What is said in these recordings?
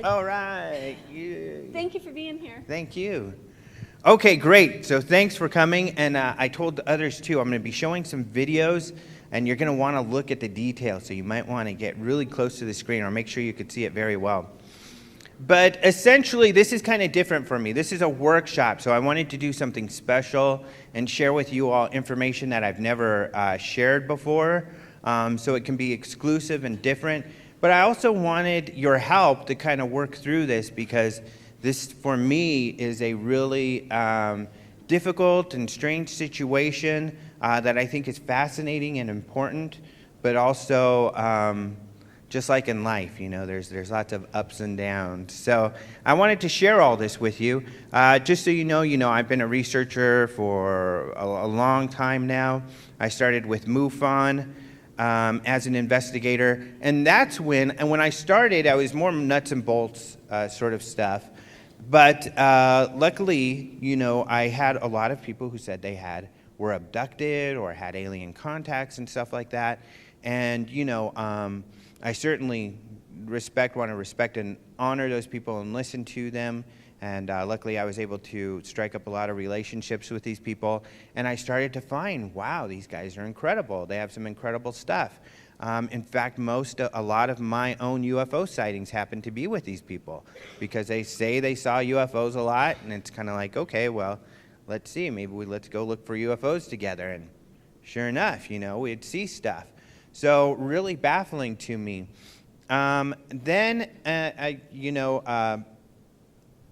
All right. Thank you for being here. Thank you. Okay, great. So thanks for coming. And I told the others too, I'm going to be showing some videos, and you're going to want to look at the details. So you might want to get really close to the screen or make sure you could see it very well. But essentially, this is kind of different for me. This is a workshop, so I wanted to do something special and share with you all information that I've never shared before, so it can be exclusive and different. But I also wanted your help to kind of work through this, because this, for me, is a really difficult and strange situation that I think is fascinating and important, but also just like in life, you know, there's lots of ups and downs. So I wanted to share all this with you. Just so you know, I've been a researcher for a long time now. I started with MUFON as an investigator, and that's when I started, I was more nuts and bolts sort of stuff. But luckily, I had a lot of people who said they were abducted or had alien contacts and stuff like that. And, I certainly want to respect and honor those people and listen to them. And luckily, I was able to strike up a lot of relationships with these people. And I started to find, wow, these guys are incredible. They have some incredible stuff. In fact, a lot of my own UFO sightings happen to be with these people, because they say they saw UFOs a lot, and it's kind of like, okay, well, let's see, let's go look for UFOs together. And sure enough, we'd see stuff. So really baffling to me. Then,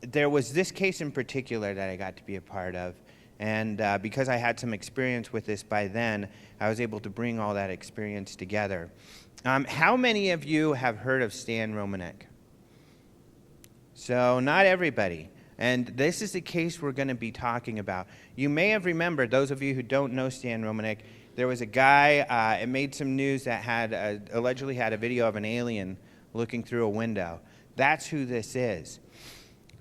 there was this case in particular that I got to be a part of. And because I had some experience with this by then, I was able to bring all that experience together. How many of you have heard of Stan Romanek? So not everybody. And this is the case we're going to be talking about. You may have remembered, those of you who don't know Stan Romanek, there was a guy, it made some news, that allegedly had a video of an alien looking through a window. That's who this is.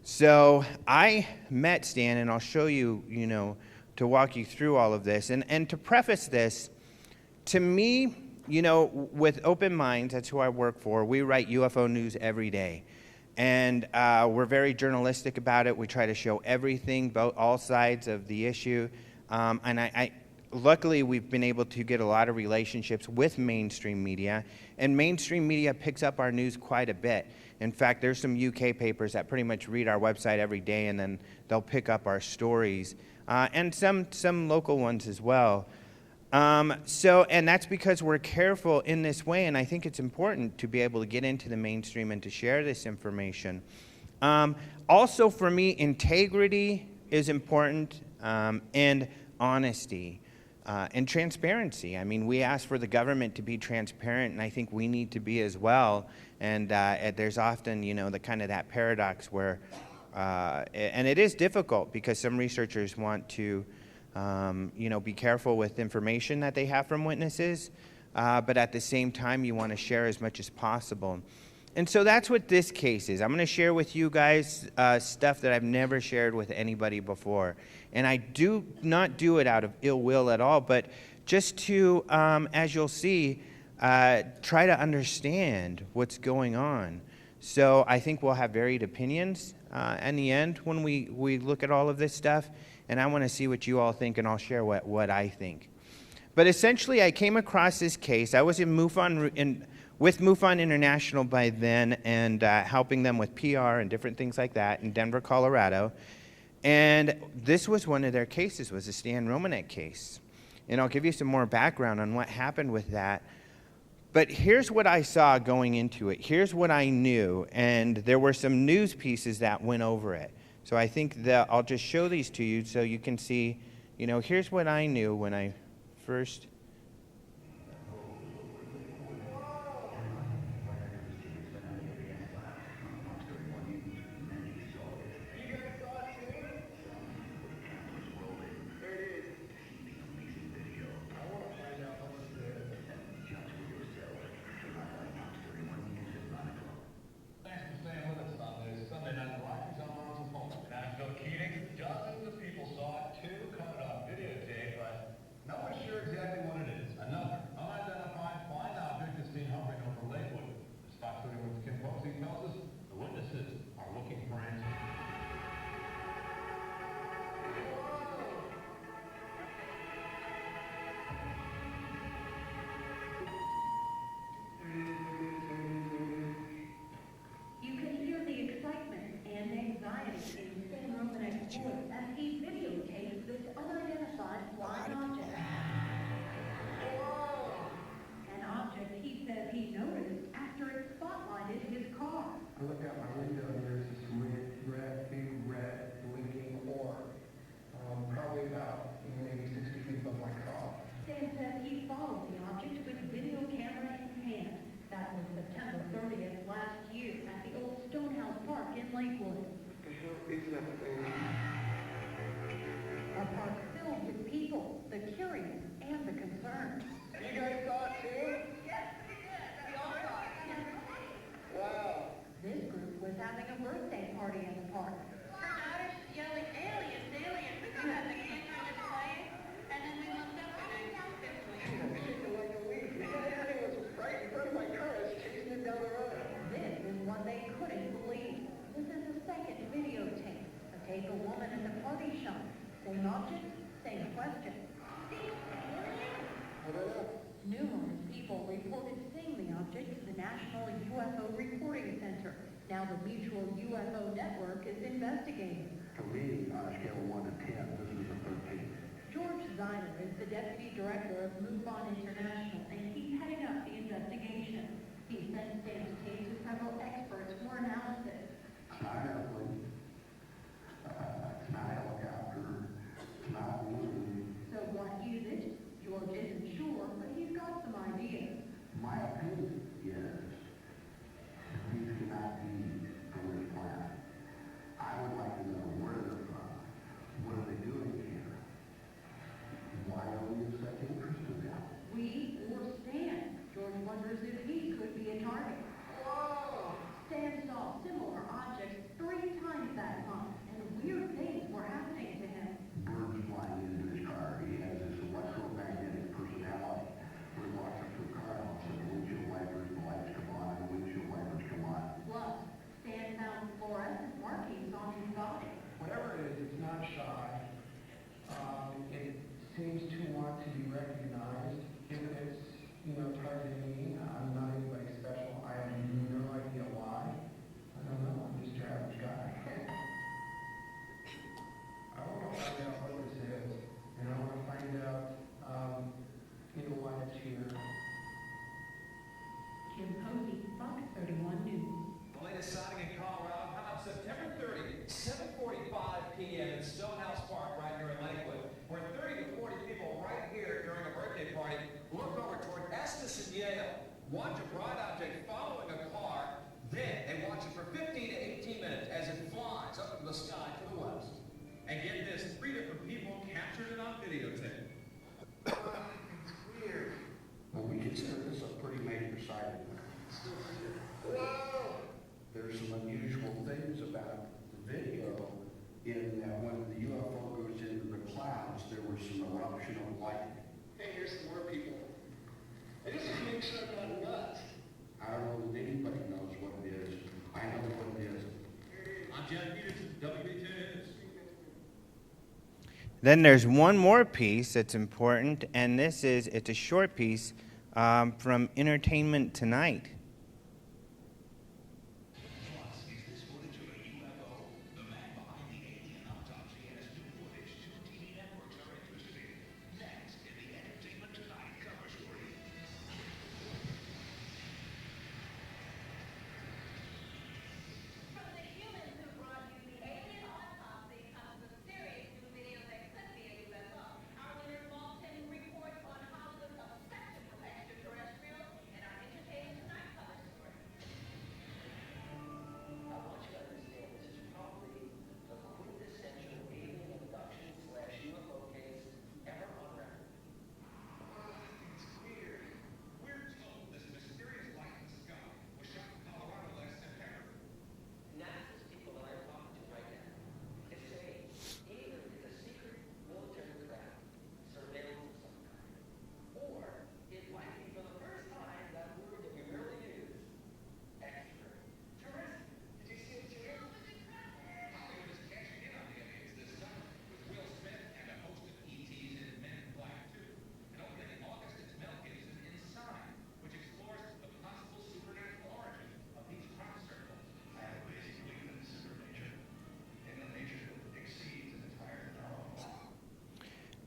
So I met Stan, and I'll show you, to walk you through all of this. And to preface this, to me, with open minds, that's who I work for. We write UFO news every day. And we're very journalistic about it. We try to show everything, all sides of the issue. And luckily, we've been able to get a lot of relationships with mainstream media, and mainstream media picks up our news quite a bit. In fact, there's some UK papers that pretty much read our website every day, and then they'll pick up our stories, and some local ones as well. And that's because we're careful in this way, and I think it's important to be able to get into the mainstream and to share this information. Also, for me, integrity is important, and honesty. And transparency. I mean, we ask for the government to be transparent, and I think we need to be as well. And there's often, that paradox where, and it is difficult because some researchers want to, be careful with information that they have from witnesses, but at the same time, you want to share as much as possible. And so that's what this case is. I'm going to share with you guys stuff that I've never shared with anybody before. And I do not do it out of ill will at all, but just to, as you'll see, try to understand what's going on. So I think we'll have varied opinions in the end when we look at all of this stuff. And I want to see what you all think, and I'll share what I think. But essentially, I came across this case. I was with MUFON International by then, and helping them with PR and different things like that in Denver, Colorado. And this was one of their cases, was the Stan Romanek case. And I'll give you some more background on what happened with that. But here's what I saw going into it. Here's what I knew. And there were some news pieces that went over it. So I think that I'll just show these to you so you can see, here's what I knew when I first... Dozens of people saw it too, caught it on videotape, but no one sure exactly what out my window, there's this big red blinking orb, probably about maybe 60 feet above my car. Stan says he followed the object with video camera in hand. That was September 30th last year at the old Stonehouse Park in Lakewood. What the hell is that thing? A park filled with people, the curious and the concerned. You guys saw it too? Yes, we did. We all saw it. Wow. This group was having a birthday party in the park. Her daughter's yelling, aliens, aliens. We thought that the kids were just playing. And then we looked up and it was this way. I'm shaking like a leaf. It was right in front of my car. I was chasing it down the road. This is what they couldn't believe. This is the second videotape. A tape of a woman at the party shop. Same object, same question. Numerous people reported seeing the object to the National UFO Reporting Center. Now the Mutual UFO Network is investigating. For me, on a scale of 1 to 10, this is a 13. George Zeiner is the deputy director of MUFON International, and he's heading up the investigation. He sent Stan's case to several experts for analysis. It's not airplane. It's not helicopter. It's not balloon. So what is it? George isn't sure, but he's got some ideas. My opinion is these cannot be from this planet. I would like to know where they're from. What are they doing here? Why are we in such interest in them? We or Stan? George wonders if he could be a target. Whoa! Stan saw similar objects 3 times that month, and weird things were happening to him. Birds flying into his car. He has this electromagnetic personality. Where he walks up to a car and all of a sudden the windshield wipers, the lights come on, and the windshield wipers come on. Plus, Stan found fluorescent markings on his body. Whatever it is, it's not shy. It seems to want to be recognized. If it's, targeting me, I'm not anybody special. I have no idea why. I don't know. I'm just your average guy. I want to find out what this is, and I want to find out, why it's here. Kim Posey, Fox 31 News. The latest sighting in Colorado, how about September 30th, 7:45 p.m. in Stonehouse Park right here in Lakewood, where 30 to 40 people right here during a birthday party look over toward Estes and Yale, watch a bright object following a car, then they watch it for 15 to 18 minutes as it flies up into the sky to the west. And get this, 3 different people captured it on videotape. It's weird. Well, we consider this a pretty major sighting. Whoa! There's some unusual things about the video in that when the UFO goes into the clouds, there was some eruption of lightning. Hey, here's some more people. I just want to make sure I'm not nuts. I don't know that anybody knows what it is. I know what it is. I'm Jack Peterson, WBT News. Then there's one more piece that's important, and it's a short piece from Entertainment Tonight.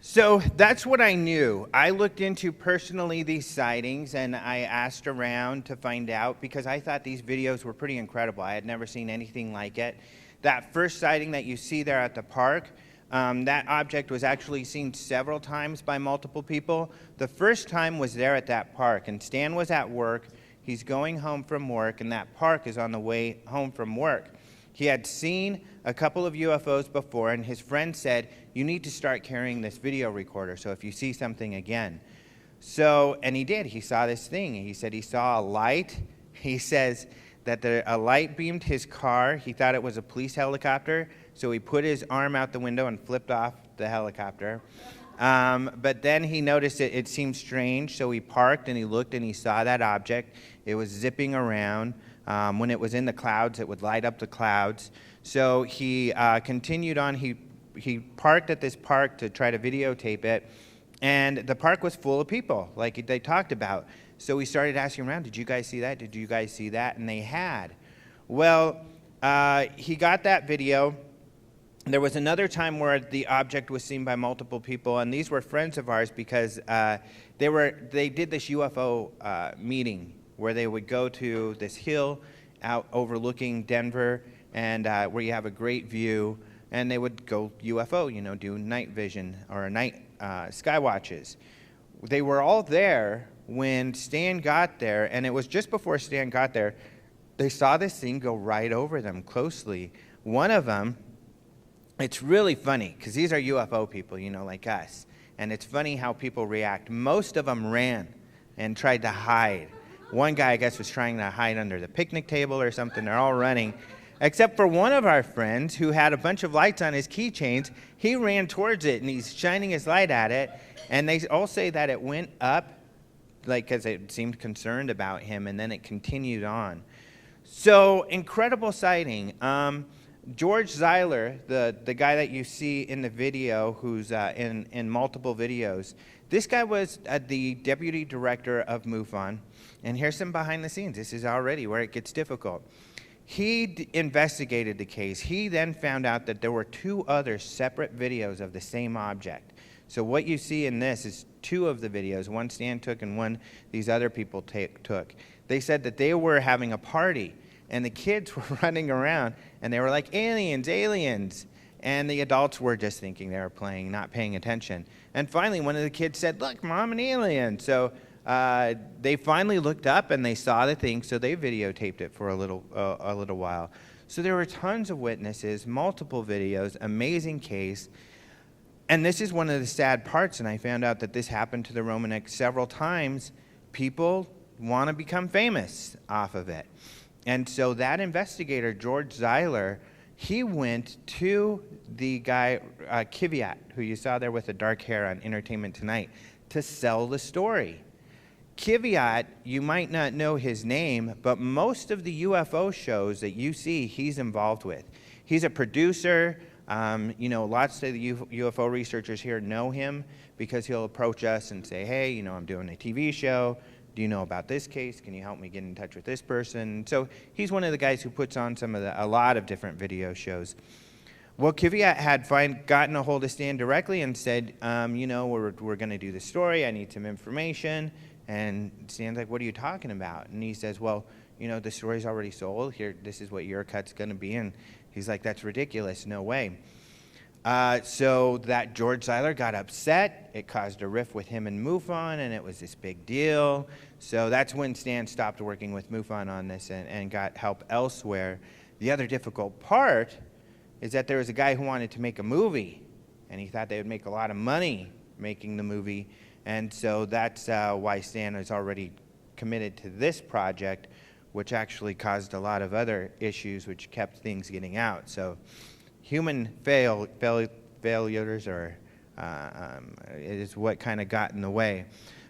So that's what I knew. I looked into personally these sightings, and I asked around to find out because I thought these videos were pretty incredible. I had never seen anything like it. That first sighting that you see there at the park, that object was actually seen several times by multiple people. The first time was there at that park, and Stan was at work. He's going home from work, and that park is on the way home from work. He had seen a couple of UFOs before, and his friend said, you need to start carrying this video recorder, so if you see something again. So, and he did. He saw this thing. He said he saw a light. He says that a light beamed his car. He thought it was a police helicopter, so he put his arm out the window and flipped off the helicopter. But then he noticed it seemed strange, so he parked and he looked and he saw that object. It was zipping around. When it was in the clouds, it would light up the clouds. So he continued on. He parked at this park to try to videotape it, and the park was full of people, like they talked about. So he started asking around, did you guys see that? Did you guys see that? And they had. Well, he got that video. There was another time where the object was seen by multiple people, and these were friends of ours because they did this UFO meeting where they would go to this hill out overlooking Denver, and where you have a great view, and they would go UFO, do night vision or night sky watches. They were all there when Stan got there, and it was just before Stan got there, they saw this thing go right over them closely. One of them, it's really funny, because these are UFO people, like us, and it's funny how people react. Most of them ran and tried to hide. One guy, I guess, was trying to hide under the picnic table or something. They're all running. Except for one of our friends who had a bunch of lights on his keychains. He ran towards it, and he's shining his light at it. And they all say that it went up, because it seemed concerned about him, and then it continued on. So, incredible sighting. George Zeiler, the guy that you see in the video, who's in multiple videos, this guy was the deputy director of MUFON. And here's some behind the scenes. This is already where it gets difficult. He investigated the case. He then found out that there were 2 other separate videos of the same object. So what you see in this is 2 of the videos, one Stan took and one these other people took. They said that they were having a party, and the kids were running around, and they were like, aliens, aliens. And the adults were just thinking they were playing, not paying attention. And finally, one of the kids said, look, Mom, an alien. So they finally looked up and they saw the thing, so they videotaped it for a little while. So there were tons of witnesses, multiple videos, amazing case. And this is one of the sad parts, and I found out that this happened to the Romanek several times. People want to become famous off of it. And so that investigator, George Zeiler, he went to the guy, Kiviat, who you saw there with the dark hair on Entertainment Tonight, to sell the story. Kiviat, you might not know his name, but most of the UFO shows that you see, he's involved with. He's a producer. Lots of the UFO researchers here know him because he'll approach us and say, hey, I'm doing a TV show. Do you know about this case? Can you help me get in touch with this person? So he's one of the guys who puts on a lot of different video shows. Well, Kiviat had gotten a hold of Stan directly and said, we're going to do the story. I need some information. And Stan's like, what are you talking about? And he says, well, the story's already sold. Here, this is what your cut's going to be. And he's like, that's ridiculous. No way. So that George Zeiler got upset. It caused a rift with him and MUFON, and it was this big deal. So that's when Stan stopped working with MUFON on this and got help elsewhere. The other difficult part is that there was a guy who wanted to make a movie, and he thought they would make a lot of money making the movie. And so that's why Stan is already committed to this project, which actually caused a lot of other issues which kept things getting out. So human failures is what kind of got in the way.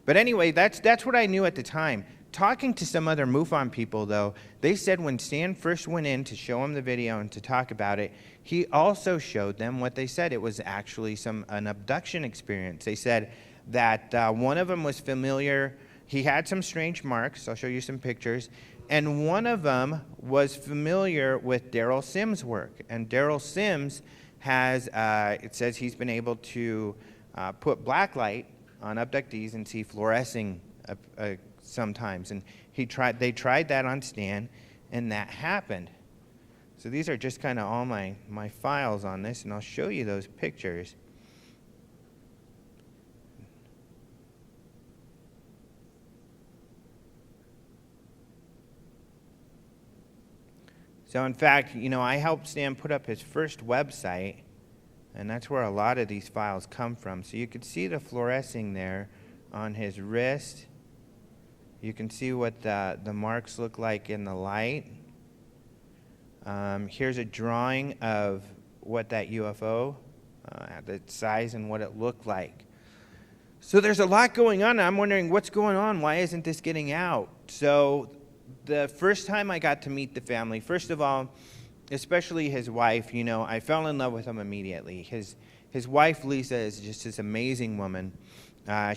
But anyway, that's what I knew at the time. Talking to some other MUFON people, though, they said when Stan first went in to show them the video and to talk about it, he also showed them what they said. It was actually an abduction experience. They said that one of them was familiar. He had some strange marks. I'll show you some pictures. And one of them was familiar with Daryl Sims' work. And Daryl Sims has, it says he's been able to put black light on abductees and see fluorescing sometimes. And they tried that on Stan, and that happened. So these are just kind of all my files on this, and I'll show you those pictures. So in fact, I helped Stan put up his first website, and that's where a lot of these files come from. So you can see the fluorescing there on his wrist. You can see what the marks look like in the light. Here's a drawing of what that UFO, the size and what it looked like. So there's a lot going on. I'm wondering what's going on. Why isn't this getting out? So the first time I got to meet the family, first of all, especially his wife, I fell in love with him immediately. His wife, Lisa, is just this amazing woman.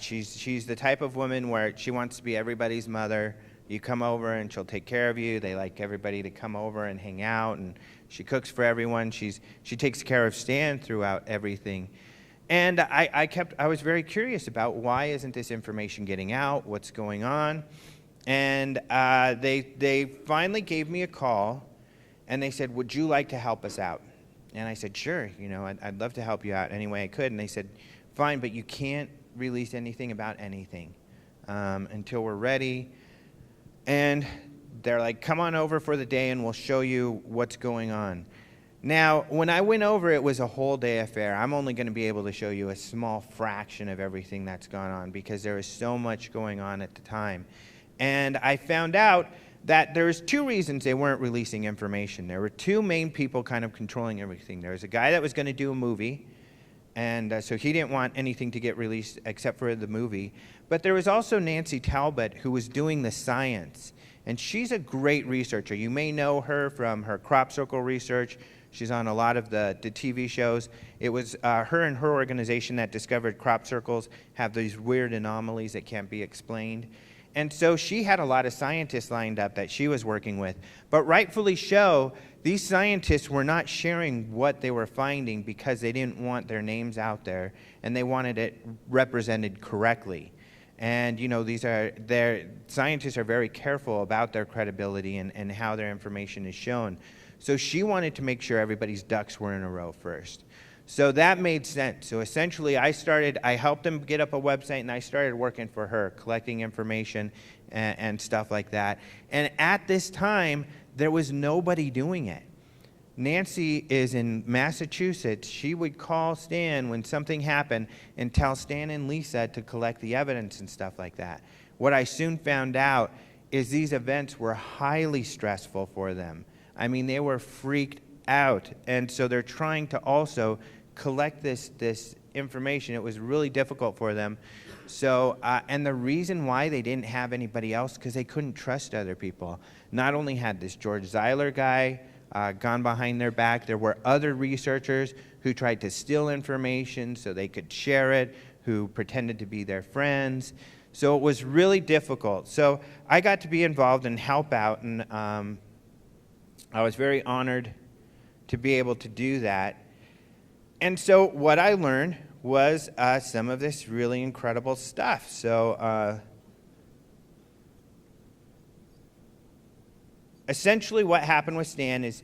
She's the type of woman where she wants to be everybody's mother. You come over and she'll take care of you. They like everybody to come over and hang out, and she cooks for everyone. She takes care of Stan throughout everything. And I was very curious about why isn't this information getting out? What's going on? And they finally gave me a call, and they said, "Would you like to help us out?" And I said, "Sure, I'd love to help you out any way I could." And they said, "Fine, but you can't release anything about anything until we're ready." And they're like, "Come on over for the day, and we'll show you what's going on." Now, when I went over, it was a whole day affair. I'm only going to be able to show you a small fraction of everything that's gone on because there was so much going on at the time. And I found out that there's two reasons they weren't releasing information. There were two main people kind of controlling everything. There was a guy that was going to do a movie, and so he didn't want anything to get released except for the movie. But there was also Nancy Talbot, who was doing the science. And she's a great researcher. You may know her from her crop circle research. She's on a lot of the TV shows. It was her and her organization that discovered crop circles have these weird anomalies that can't be explained. And so she had a lot of scientists lined up that she was working with. But rightfully so, these scientists were not sharing what they were finding because they didn't want their names out there, and they wanted it represented correctly. And their scientists are very careful about their credibility and how their information is shown. So she wanted to make sure everybody's ducks were in a row first. So that made sense. So essentially, I helped them get up a website, and I started working for her, collecting information and stuff like that. And at this time, there was nobody doing it. Nancy is in Massachusetts. She would call Stan when something happened and tell Stan and Lisa to collect the evidence and stuff like that. What I soon found out is these events were highly stressful for them. I mean, they were freaked out. And so they're trying to also collect this information. It was really difficult for them. So, and the reason why they didn't have anybody else, because they couldn't trust other people. Not only had this George Zeiler guy gone behind their back, there were other researchers who tried to steal information so they could share it, who pretended to be their friends. So it was really difficult. So I got to be involved and help out, and I was very honored to be able to do that. And so what I learned was some of this really incredible stuff. So essentially what happened with Stan is,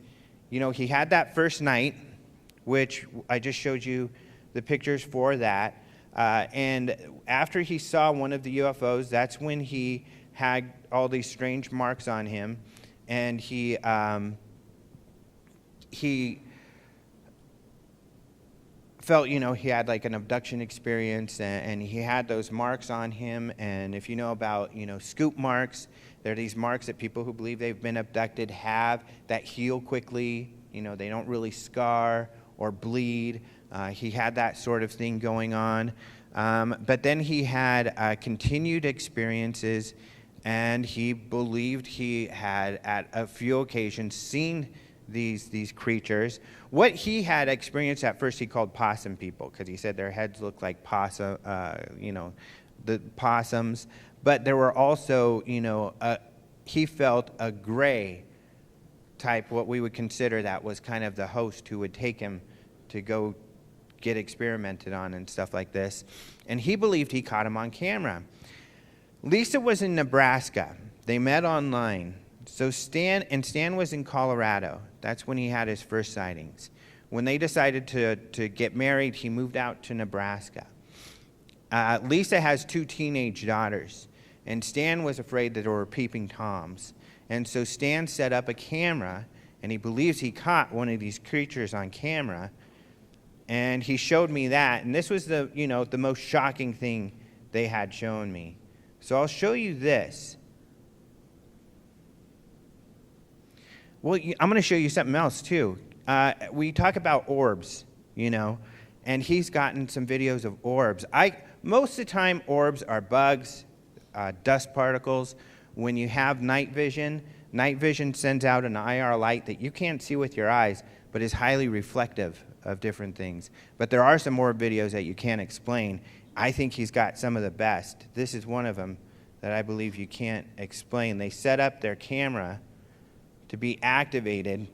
he had that first night, which I just showed you the pictures for that. And after he saw one of the UFOs, that's when he had all these strange marks on him. And he felt, he had like an abduction experience, and he had those marks on him. And if you know about, scoop marks, they're these marks that people who believe they've been abducted have that heal quickly. They don't really scar or bleed. He had that sort of thing going on. But then he had continued experiences, and he believed he had, at a few occasions, seen these creatures. What he had experienced at first, he called possum people, because he said their heads looked like possum, the possums. But there were also, he felt a gray type, what we would consider that was kind of the host who would take him to go get experimented on and stuff like this. And he believed he caught him on camera. Lisa was in Nebraska. They met online. So Stan was in Colorado. That's when he had his first sightings. When they decided to get married, he moved out to Nebraska. Lisa has 2 teenage daughters, and Stan was afraid that there were peeping Toms. And so Stan set up a camera, and he believes he caught one of these creatures on camera. And he showed me that, and this was the most shocking thing they had shown me. So I'll show you this. Well, I'm going to show you something else too. We talk about orbs, and he's gotten some videos of orbs. Most of the time, orbs are bugs, dust particles. When you have night vision sends out an IR light that you can't see with your eyes, but is highly reflective of different things. But there are some more videos that you can't explain. I think he's got some of the best. This is one of them that I believe you can't explain. They set up their camera to be activated.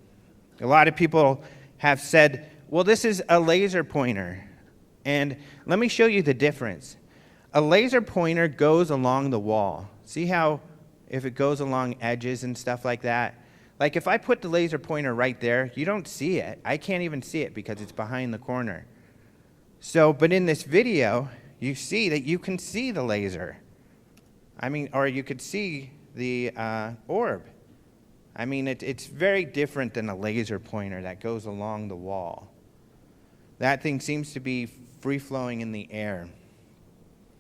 A lot of people have said, well, this is a laser pointer. And let me show you the difference. A laser pointer goes along the wall. See how if it goes along edges and stuff like that? Like if I put the laser pointer right there, you don't see it. I can't even see it because it's behind the corner. So, but in this video, you see that you can see the laser. Or you could see the orb. It's very different than a laser pointer that goes along the wall. That thing seems to be free-flowing in the air.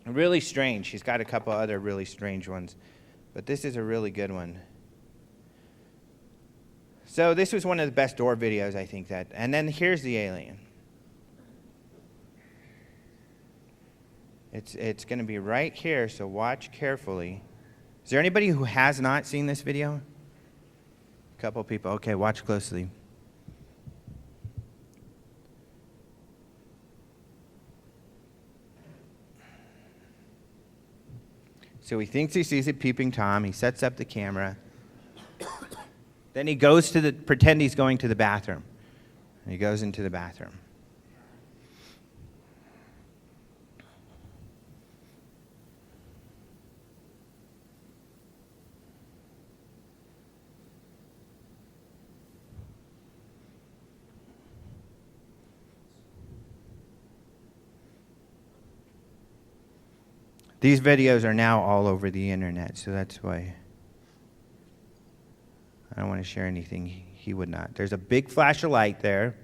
Really strange. She's got a couple other really strange ones, but this is a really good one. So this was one of the best door videos, I think that. And then here's the alien. It's going to be right here, so watch carefully. Is there anybody who has not seen this video? A couple people. Okay, watch closely. So he thinks he sees a peeping Tom. He sets up the camera. Then he goes pretend he's going to the bathroom. And he goes into the bathroom. These videos are now all over the internet, so that's why I don't want to share anything he would not. There's a big flash of light there,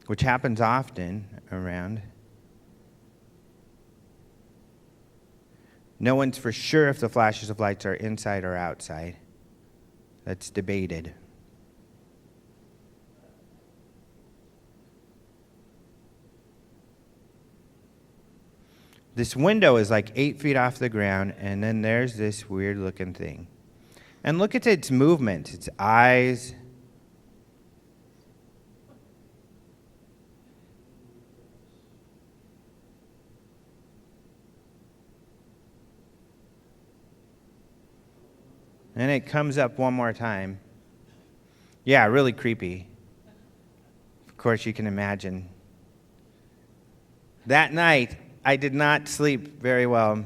which happens often around. No one's for sure if the flashes of lights are inside or outside. That's debated. This window is like 8 feet off the ground, and then there's this weird-looking thing. And look at its movement, its eyes. And it comes up one more time. Yeah, really creepy. Of course, you can imagine. That night, I did not sleep very well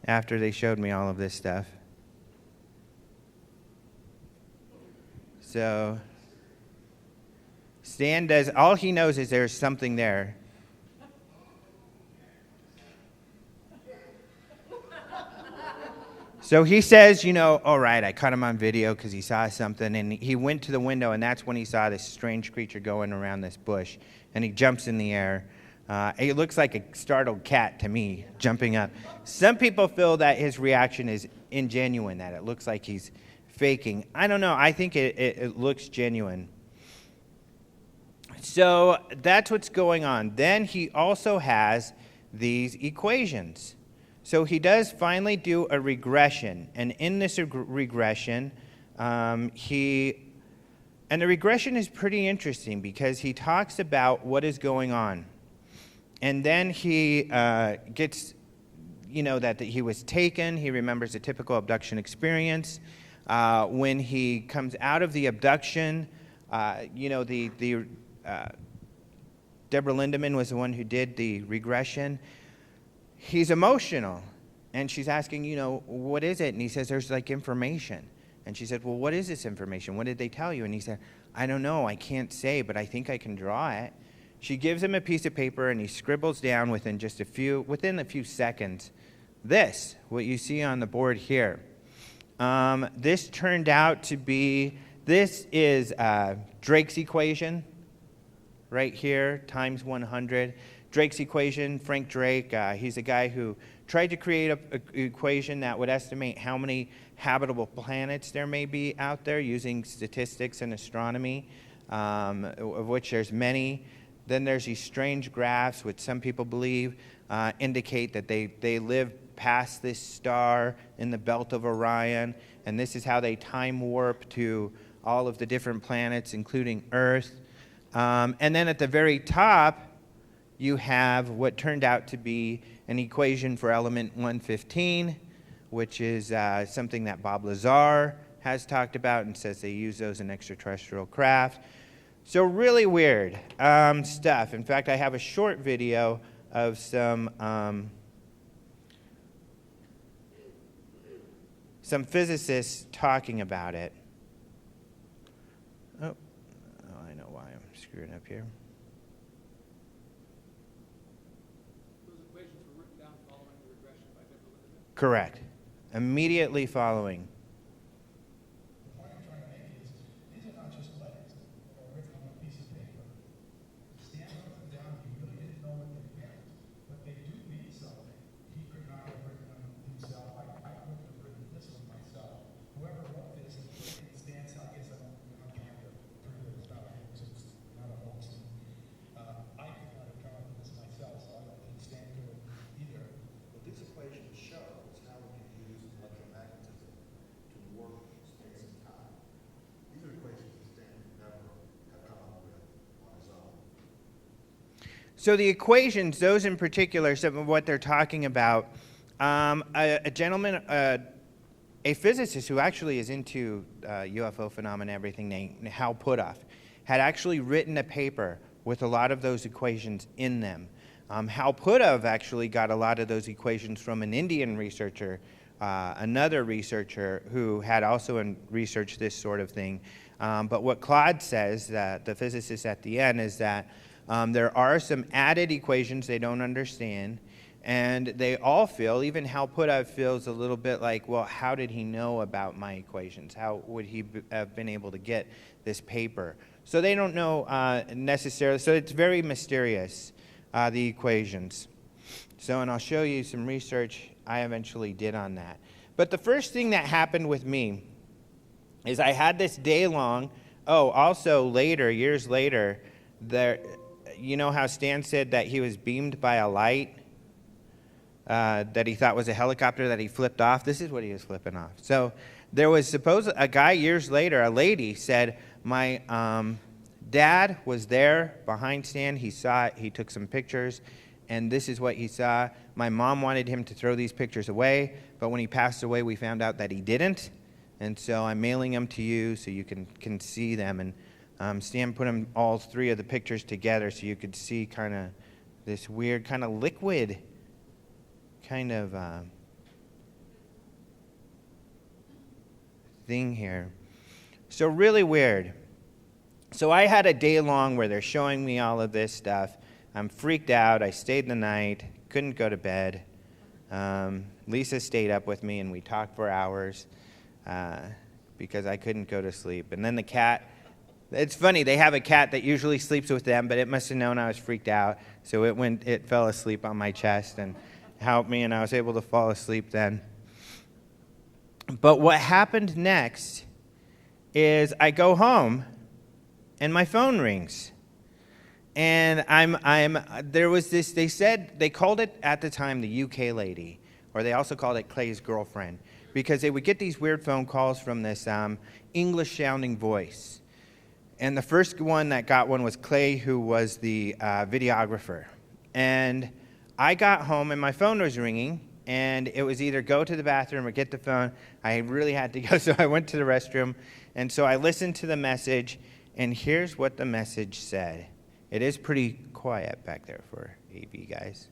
after they showed me all of this stuff. So Stan does, all he knows is there's something there. So he says, all right, I caught him on video because he saw something, and he went to the window, and that's when he saw this strange creature going around this bush, and he jumps in the air. It looks like a startled cat to me, jumping up. Some people feel that his reaction is ingenuine, that it looks like he's faking. I don't know. I think it looks genuine. So that's what's going on. Then he also has these equations. So he does finally do a regression. And in this regression, and the regression is pretty interesting because he talks about what is going on. And then he gets, that he was taken. He remembers a typical abduction experience. When he comes out of the abduction, Deborah Lindemann was the one who did the regression. He's emotional. And she's asking, what is it? And he says, there's like information. And she said, well, what is this information? What did they tell you? And he said, I don't know. I can't say, but I think I can draw it. She gives him a piece of paper, and he scribbles down within a few seconds, what you see on the board here. This turned out to be, this is Drake's equation right here, times 100. Drake's equation, Frank Drake, he's a guy who tried to create an equation that would estimate how many habitable planets there may be out there using statistics and astronomy, of which there's many. Then there's these strange graphs, which some people believe indicate that they live past this star in the belt of Orion, and this is how they time warp to all of the different planets, including Earth. And then at the very top, you have what turned out to be an equation for element 115, which is something that Bob Lazar has talked about and says they use those in extraterrestrial craft. So really weird stuff. In fact, I have a short video of some physicists talking about it. Oh, I know why I'm screwing up here. Those equations were written down following the regression by Deborah Lindemann? Correct. Immediately following. The point I'm trying to make is, these are not just letters or written on a piece of paper. Stan wrote them down, he really didn't know what they meant, but they do mean something. He could not have written them himself. I couldn't have written this one myself. Whoever wrote this and put it in Stan's, I guess I'm trying to prove that it's not a hoax, it's not a hoax. I could not have come up with this myself, so I don't think Stan could have either. What this equation shows how we can use electromagnetism to work space and time. These are equations that Stan would never have come up with on his own. So the equations, those in particular, some of what they're talking about, a gentleman, a physicist who actually is into UFO phenomena and everything, named Hal Puthoff, had actually written a paper with a lot of those equations in them. Hal Puthoff actually got a lot of those equations from an Indian researcher, another researcher who had also researched this sort of thing. But what Claude says, the physicist at the end, is that there are some added equations they don't understand, and they all feel, even Hal Puthoff feels a little bit like, well, how did he know about my equations? How would he have been able to get this paper? So they don't know necessarily, so it's very mysterious, the equations. So, and I'll show you some research I eventually did on that. But the first thing that happened with me is I had this day-long, also later, years later, you know how Stan said that he was beamed by a light that he thought was a helicopter that he flipped off? This is what he was flipping off. So there was a guy years later, a lady said, my dad was there behind Stan. He saw it. He took some pictures, and this is what he saw. My mom wanted him to throw these pictures away, but when he passed away, we found out that he didn't. And so I'm mailing them to you so you can see them. And Stan put them, all three of the pictures together so you could see kind of this weird kind of liquid kind of thing here. So really weird. So I had a day long where they're showing me all of this stuff. I'm freaked out. I stayed the night, couldn't go to bed. Lisa stayed up with me and we talked for hours because I couldn't go to sleep. And then the cat, it's funny, they have a cat that usually sleeps with them, but it must have known I was freaked out. So it fell asleep on my chest and helped me, and I was able to fall asleep then. But what happened next is I go home and my phone rings. And there was this, they called it at the time the UK lady, or they also called it Clay's girlfriend, because they would get these weird phone calls from this English-sounding voice. And the first one that got one was Clay, who was the videographer. And I got home and my phone was ringing, and it was either go to the bathroom or get the phone. I really had to go, so I went to the restroom. And so I listened to the message, and here's what the message said. It is pretty quiet back there for AV guys.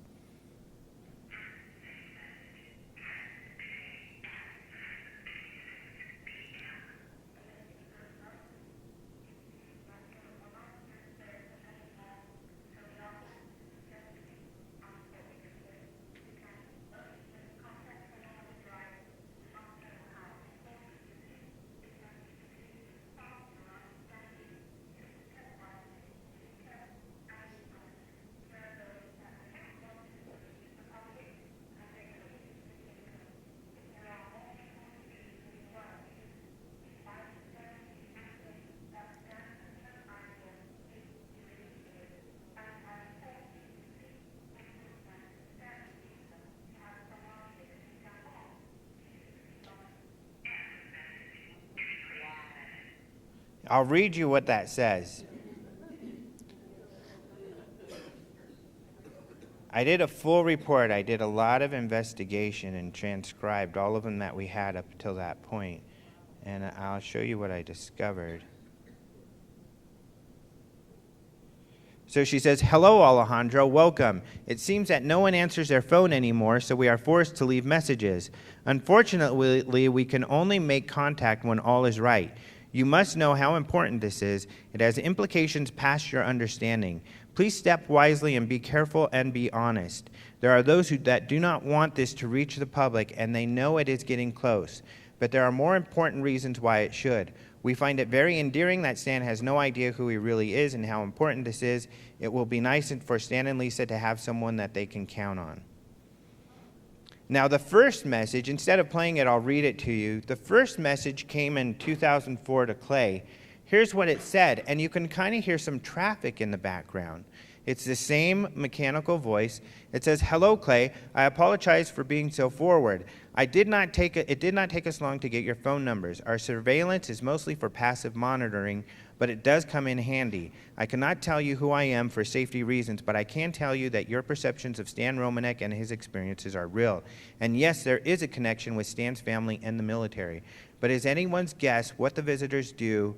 I'll read you what that says. I did a full report. I did a lot of investigation and transcribed all of them that we had up until that point. And I'll show you what I discovered. So she says, "Hello, Alejandro. Welcome. It seems that no one answers their phone anymore, so we are forced to leave messages. Unfortunately, we can only make contact when all is right. You must know how important this is. It has implications past your understanding. Please step wisely and be careful and be honest. There are those that do not want this to reach the public, and they know it is getting close. But there are more important reasons why it should. We find it very endearing that Stan has no idea who he really is and how important this is. It will be nice for Stan and Lisa to have someone that they can count on." Now, the first message, instead of playing it, I'll read it to you. The first message came in 2004 to Clay. Here's what it said, and you can kind of hear some traffic in the background. It's the same mechanical voice. It says, "Hello, Clay. I apologize for being so forward. It did not take us long to get your phone numbers. Our surveillance is mostly for passive monitoring, but it does come in handy. I cannot tell you who I am for safety reasons, but I can tell you that your perceptions of Stan Romanek and his experiences are real. And yes, there is a connection with Stan's family and the military. But is anyone's guess what the visitors do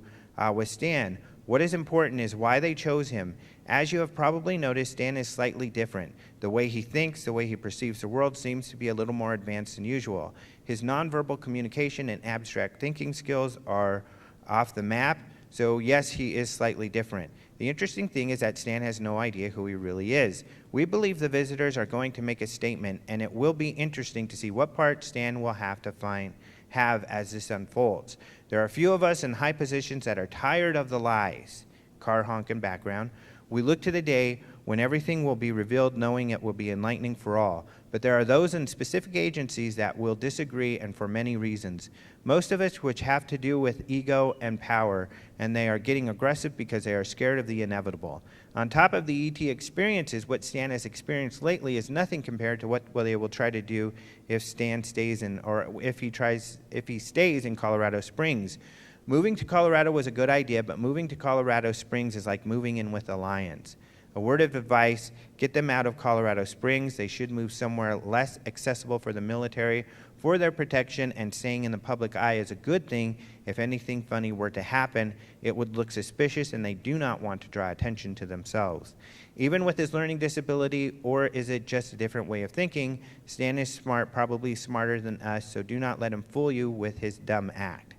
with Stan? What is important is why they chose him. As you have probably noticed, Stan is slightly different. The way he thinks, the way he perceives the world seems to be a little more advanced than usual. His nonverbal communication and abstract thinking skills are off the map, so yes, he is slightly different. The interesting thing is that Stan has no idea who he really is. We believe the visitors are going to make a statement, and it will be interesting to see what part Stan will have as this unfolds. There are a few of us in high positions that are tired of the lies." Car honk in background. "We look to the day when everything will be revealed, knowing it will be enlightening for all. But there are those in specific agencies that will disagree, and for many reasons. Most of us which have to do with ego and power, and they are getting aggressive because they are scared of the inevitable. On top of the ET experiences, what Stan has experienced lately is nothing compared to what they will try to do if Stan stays in, or if he stays in Colorado Springs. Moving to Colorado was a good idea, but moving to Colorado Springs is like moving in with the lions. A word of advice, get them out of Colorado Springs. They should move somewhere less accessible for the military for their protection, and staying in the public eye is a good thing. If anything funny were to happen, it would look suspicious, and they do not want to draw attention to themselves. Even with his learning disability, or is it just a different way of thinking, Stan is smart, probably smarter than us, so do not let him fool you with his dumb act.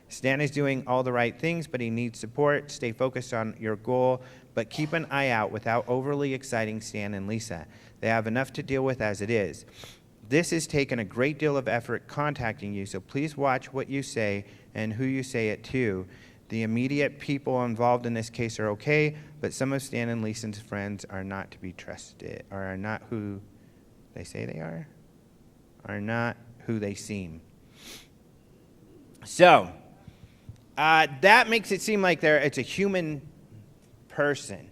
Stan is doing all the right things, but he needs support. Stay focused on your goal, but keep an eye out without overly exciting Stan and Lisa. They have enough to deal with as it is. This has taken a great deal of effort contacting you, so please watch what you say and who you say it to. The immediate people involved in this case are okay, but some of Stan and Lisa's friends are not to be trusted, or are not who they say they are not who they seem." So, that makes it seem like it's a human person.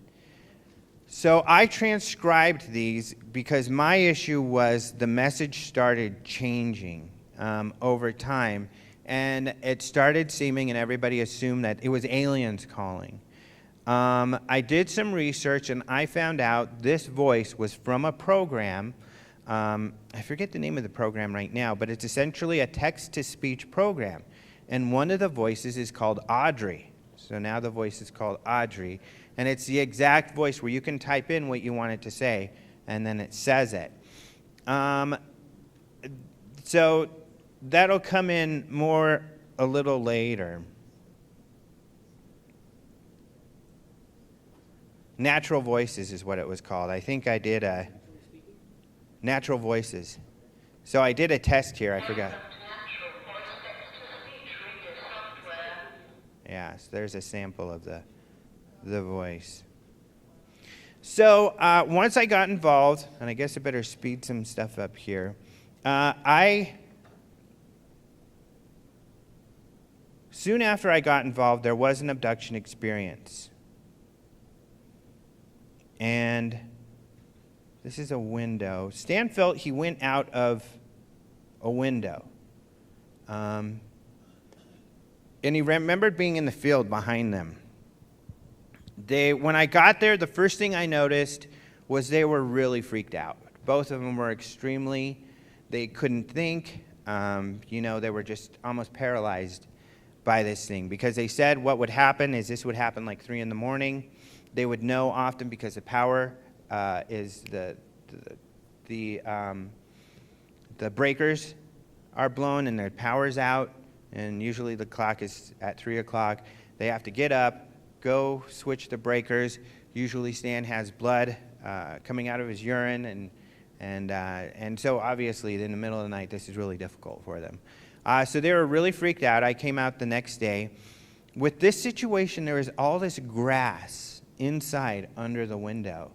So I transcribed these because my issue was the message started changing over time, and it started seeming, and everybody assumed that it was aliens calling. I did some research, and I found out this voice was from a program. I forget the name of the program right now, but it's essentially a text-to-speech program. And one of the voices is called Audrey. So now the voice is called Audrey. And it's the exact voice where you can type in what you want it to say, and then it says it. So that'll come in more a little later. Natural voices is what it was called. I think I did a natural voices. So I did a test here. I forgot. Yeah, so there's a sample of the voice. So once I got involved, and I guess I better speed some stuff up here, soon after I got involved, there was an abduction experience. And this is a window. Stan felt he went out of a window. And he remembered being in the field behind them. When I got there, the first thing I noticed was they were really freaked out. Both of them were they couldn't think. They were just almost paralyzed by this thing. Because they said what would happen is this would happen like 3 in the morning. They would know often because the power is the breakers are blown and their power's out. And usually the clock is at 3 o'clock. They have to get up, go switch the breakers. Usually Stan has blood coming out of his urine, and so obviously in the middle of the night this is really difficult for them. So they were really freaked out. I came out the next day. With this situation, there was all this grass inside under the window.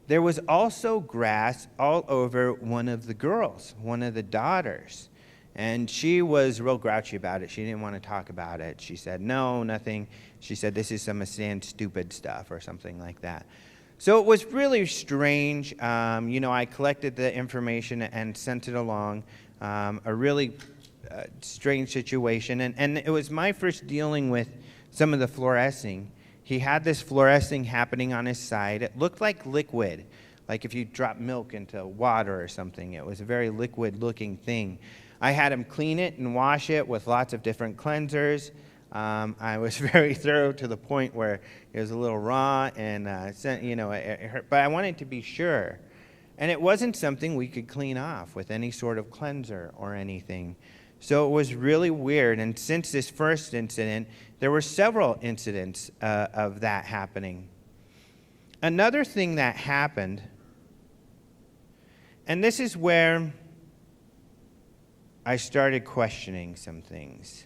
There was also grass all over one of the girls, one of the daughters. And she was real grouchy about it. She didn't want to talk about it. She said, no, nothing. She said, this is some of Stan's stupid stuff or something like that. So it was really strange. I collected the information and sent it along. A really strange situation. And it was my first dealing with some of the fluorescing. He had this fluorescing happening on his side. It looked like liquid, like if you drop milk into water or something. It was a very liquid-looking thing. I had him clean it and wash it with lots of different cleansers. I was very thorough to the point where it was a little raw and, it hurt. But I wanted to be sure. And it wasn't something we could clean off with any sort of cleanser or anything. So it was really weird. And since this first incident, there were several incidents of that happening. Another thing that happened, and this is where I started questioning some things.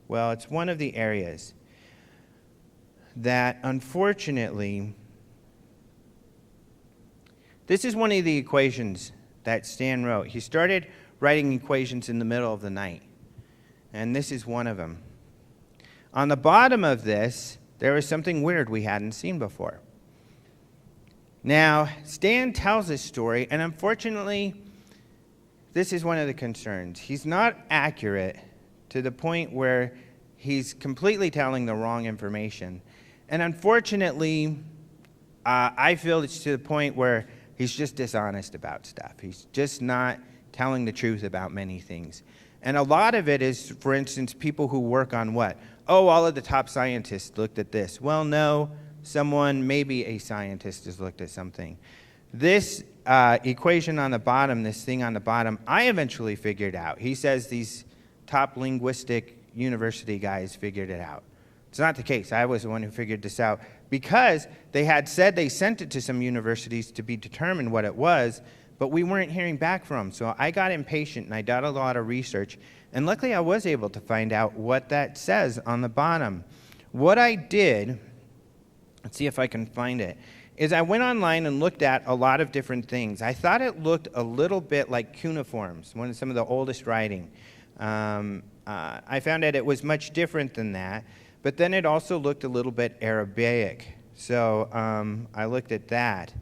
Well, it's one of the areas that, unfortunately, this is one of the equations that Stan wrote. He started writing equations in the middle of the night, and this is one of them. On the bottom of this, there was something weird we hadn't seen before. Now, Stan tells this story, and unfortunately, this is one of the concerns. He's not accurate to the point where he's completely telling the wrong information. And unfortunately, I feel it's to the point where he's just dishonest about stuff. He's just not telling the truth about many things. And a lot of it is, for instance, people who work on what? Oh, all of the top scientists looked at this. Well, no. Maybe a scientist has looked at something. This equation on the bottom, this thing on the bottom, I eventually figured out. He says these top linguistic university guys figured it out. It's not the case. I was the one who figured this out because they had said they sent it to some universities to be determined what it was, but we weren't hearing back from them. So I got impatient and I did a lot of research, and luckily I was able to find out what that says on the bottom. What I did, let's see if I can find it, is I went online and looked at a lot of different things. I thought it looked a little bit like cuneiforms, some of the oldest writing. I found out it was much different than that, but then it also looked a little bit Arabic. So I looked at that.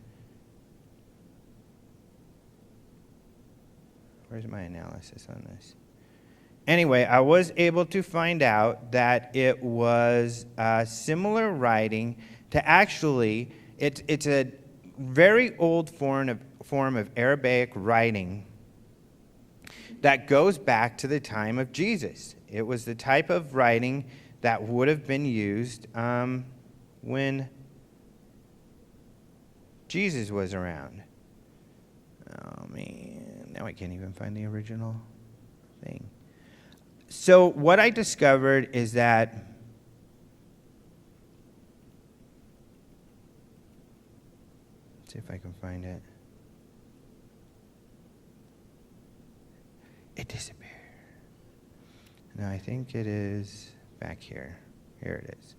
Where's my analysis on this? Anyway, I was able to find out that it was similar writing to actually, it's a very old form of Arabic writing that goes back to the time of Jesus. It was the type of writing that would have been used when Jesus was around. Oh, man. Now I can't even find the original thing. So what I discovered is that let's see if I can find it. It disappeared. No, I think it is back here. Here it is.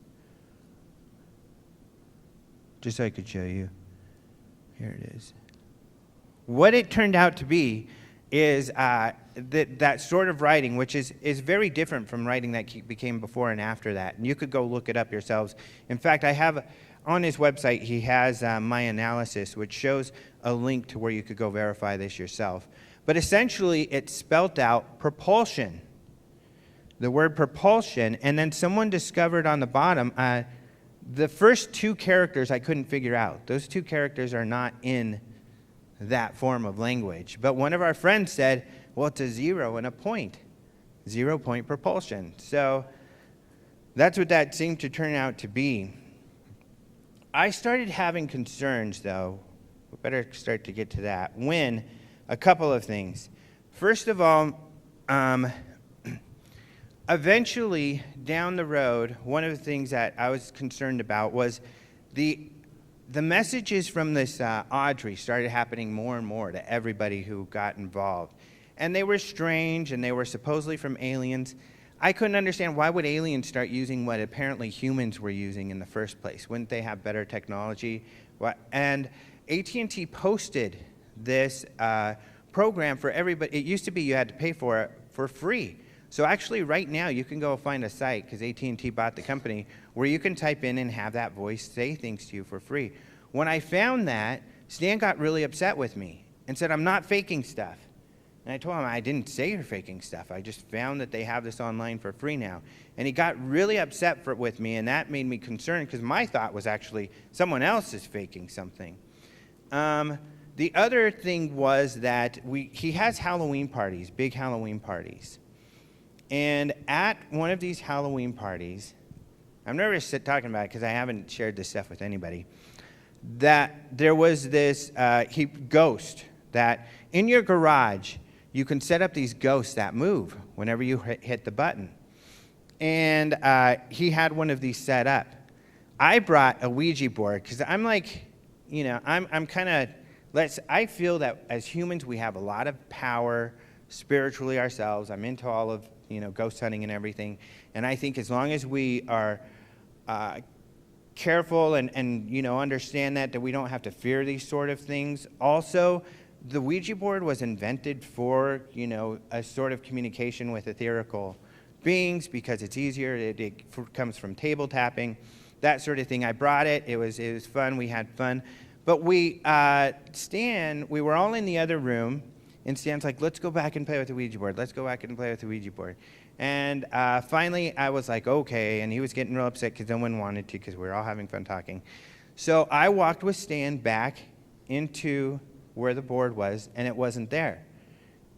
Just so I could show you. Here it is. What it turned out to be is that sort of writing, which is very different from writing that became before and after that. And you could go look it up yourselves. In fact, I have on his website, he has my analysis, which shows a link to where you could go verify this yourself. But essentially, it spelt out propulsion, the word propulsion, and then someone discovered on the bottom the first two characters I couldn't figure out. Those two characters are not in that form of language. But one of our friends said, well, it's a 0 and a point. 0 point propulsion. So that's what that seemed to turn out to be. I started having concerns, though. We better start to get to that. When a couple of things. First of all, eventually down the road, one of the things that I was concerned about was the messages from this Audrey started happening more and more to everybody who got involved. And they were strange, and they were supposedly from aliens. I couldn't understand, why would aliens start using what apparently humans were using in the first place? Wouldn't they have better technology? And AT&T posted this program for everybody. It used to be you had to pay for it for free. So actually right now you can go find a site, because AT&T bought the company, where you can type in and have that voice say things to you for free. When I found that, Stan got really upset with me and said, I'm not faking stuff. And I told him, I didn't say you're faking stuff. I just found that they have this online for free now. And he got really upset with me, and that made me concerned, because my thought was actually someone else is faking something. The other thing was that he has Halloween parties, big Halloween parties. And at one of these Halloween parties, I'm nervous talking about it because I haven't shared this stuff with anybody, that there was this ghost that in your garage, you can set up these ghosts that move whenever you hit the button. And he had one of these set up. I brought a Ouija board because I'm like, I'm kind of, I feel that as humans we have a lot of power spiritually ourselves. I'm into all of, ghost hunting and everything. And I think as long as we are careful and understand that we don't have to fear these sort of things. Also, the Ouija board was invented for, a sort of communication with etherical beings because it's easier. It comes from table tapping, that sort of thing. I brought it. It was fun. We had fun. But we were all in the other room, and Stan's like, let's go back and play with the Ouija board. Let's go back and play with the Ouija board. And finally, I was like, okay. And he was getting real upset because no one wanted to, because we were all having fun talking. So I walked with Stan back into where the board was, and it wasn't there.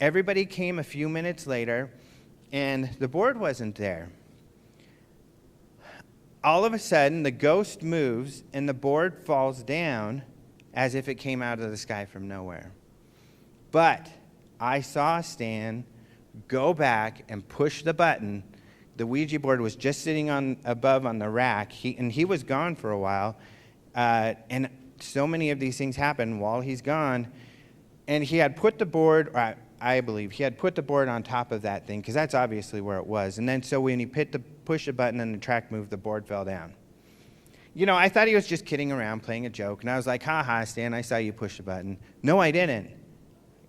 Everybody came a few minutes later, and the board wasn't there. All of a sudden, the ghost moves, and the board falls down as if it came out of the sky from nowhere. But I saw Stan go back and push the button. The Ouija board was just sitting above on the rack, and he was gone for a while. And so many of these things happen while he's gone. And he had put the board, I believe, he had put the board on top of that thing, because that's obviously where it was. And then so when he pushed the button and the track moved, the board fell down. I thought he was just kidding around, playing a joke. And I was like, ha, Stan, I saw you push the button. No, I didn't.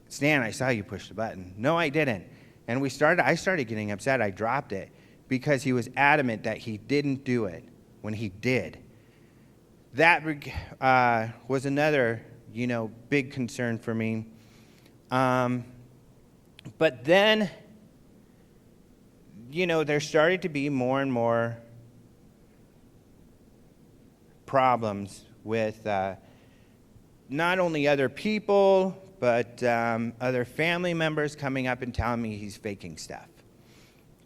Stan, I saw you push the button. No, I didn't. And I started getting upset. I dropped it because he was adamant that he didn't do it when he did. That was another, big concern for me. But then, there started to be more and more problems with not only other people, but other family members coming up and telling me he's faking stuff.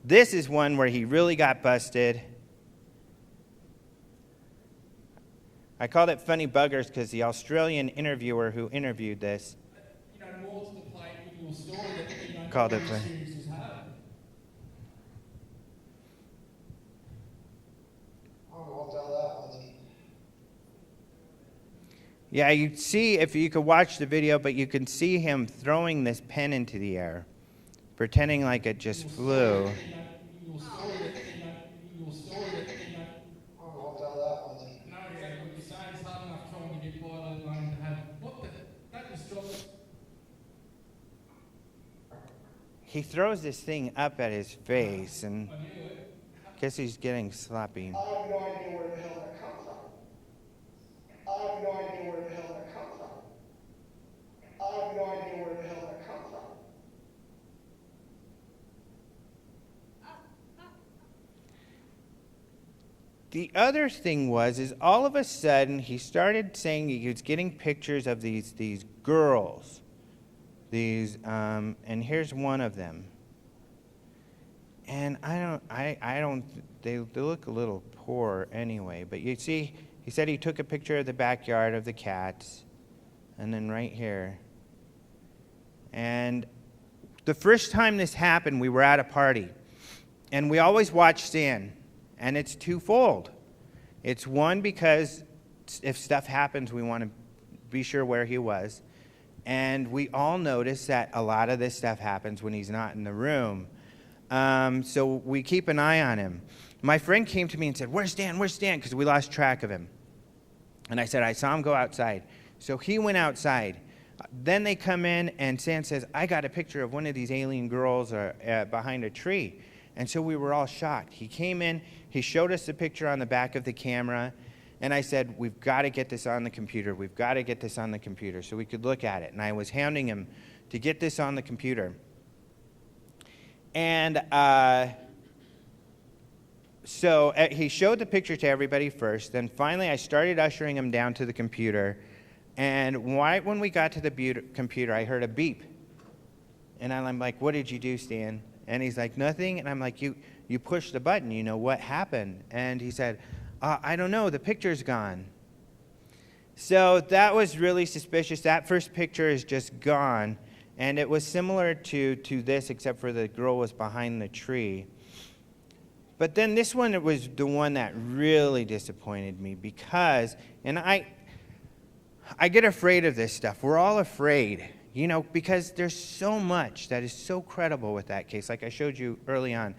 This is one where he really got busted. I called it funny buggers because the Australian interviewer who interviewed this More to the point in your story that, called it your funny. experiences have. Yeah, you see, if you could watch the video, but you can see him throwing this pen into the air, pretending like it just flew. Your story that, your story that, no, exactly what you're saying is hard enough trying to get by, let alone to have, what the, that just dropped. He throws this thing up at his face, and I knew it. guess he's getting sloppy. I have no idea where the hell that comes from. I have no idea where the hell that comes from. I have no idea where the hell that comes from. The other thing is all of a sudden he started saying he was getting pictures of these girls. And here's one of them. And they look a little poor anyway. But you see, he said he took a picture of the backyard of the cats. And then right here. And the first time this happened, we were at a party. And we always watch Stan. And it's twofold. It's one, because if stuff happens, we want to be sure where he was. And we all notice that a lot of this stuff happens when he's not in the room. So we keep an eye on him. My friend came to me and said, "Where's Dan? Where's Dan?" Because we lost track of him. And I said, "I saw him go outside." So he went outside. Then they come in, and Stan says, "I got a picture of one of these alien girls behind a tree." And so we were all shocked. He came in, he showed us the picture on the back of the camera, and I said, "We've got to get this on the computer. We've got to get this on the computer," so we could look at it. And I was hounding him to get this on the computer. And so he showed the picture to everybody first. Then finally I started ushering him down to the computer. And right when we got to the computer, I heard a beep. And I'm like, "What did you do, Stan?" And he's like, "Nothing." And I'm like, you pushed the button. You know, what happened? And he said, "I don't know. The picture's gone." So that was really suspicious. That first picture is just gone. And it was similar to this, except for the girl was behind the tree. But then this one, it was the one that really disappointed me because, and I get afraid of this stuff. We're all afraid, you know, because there's so much that is so credible with that case, like I showed you early on.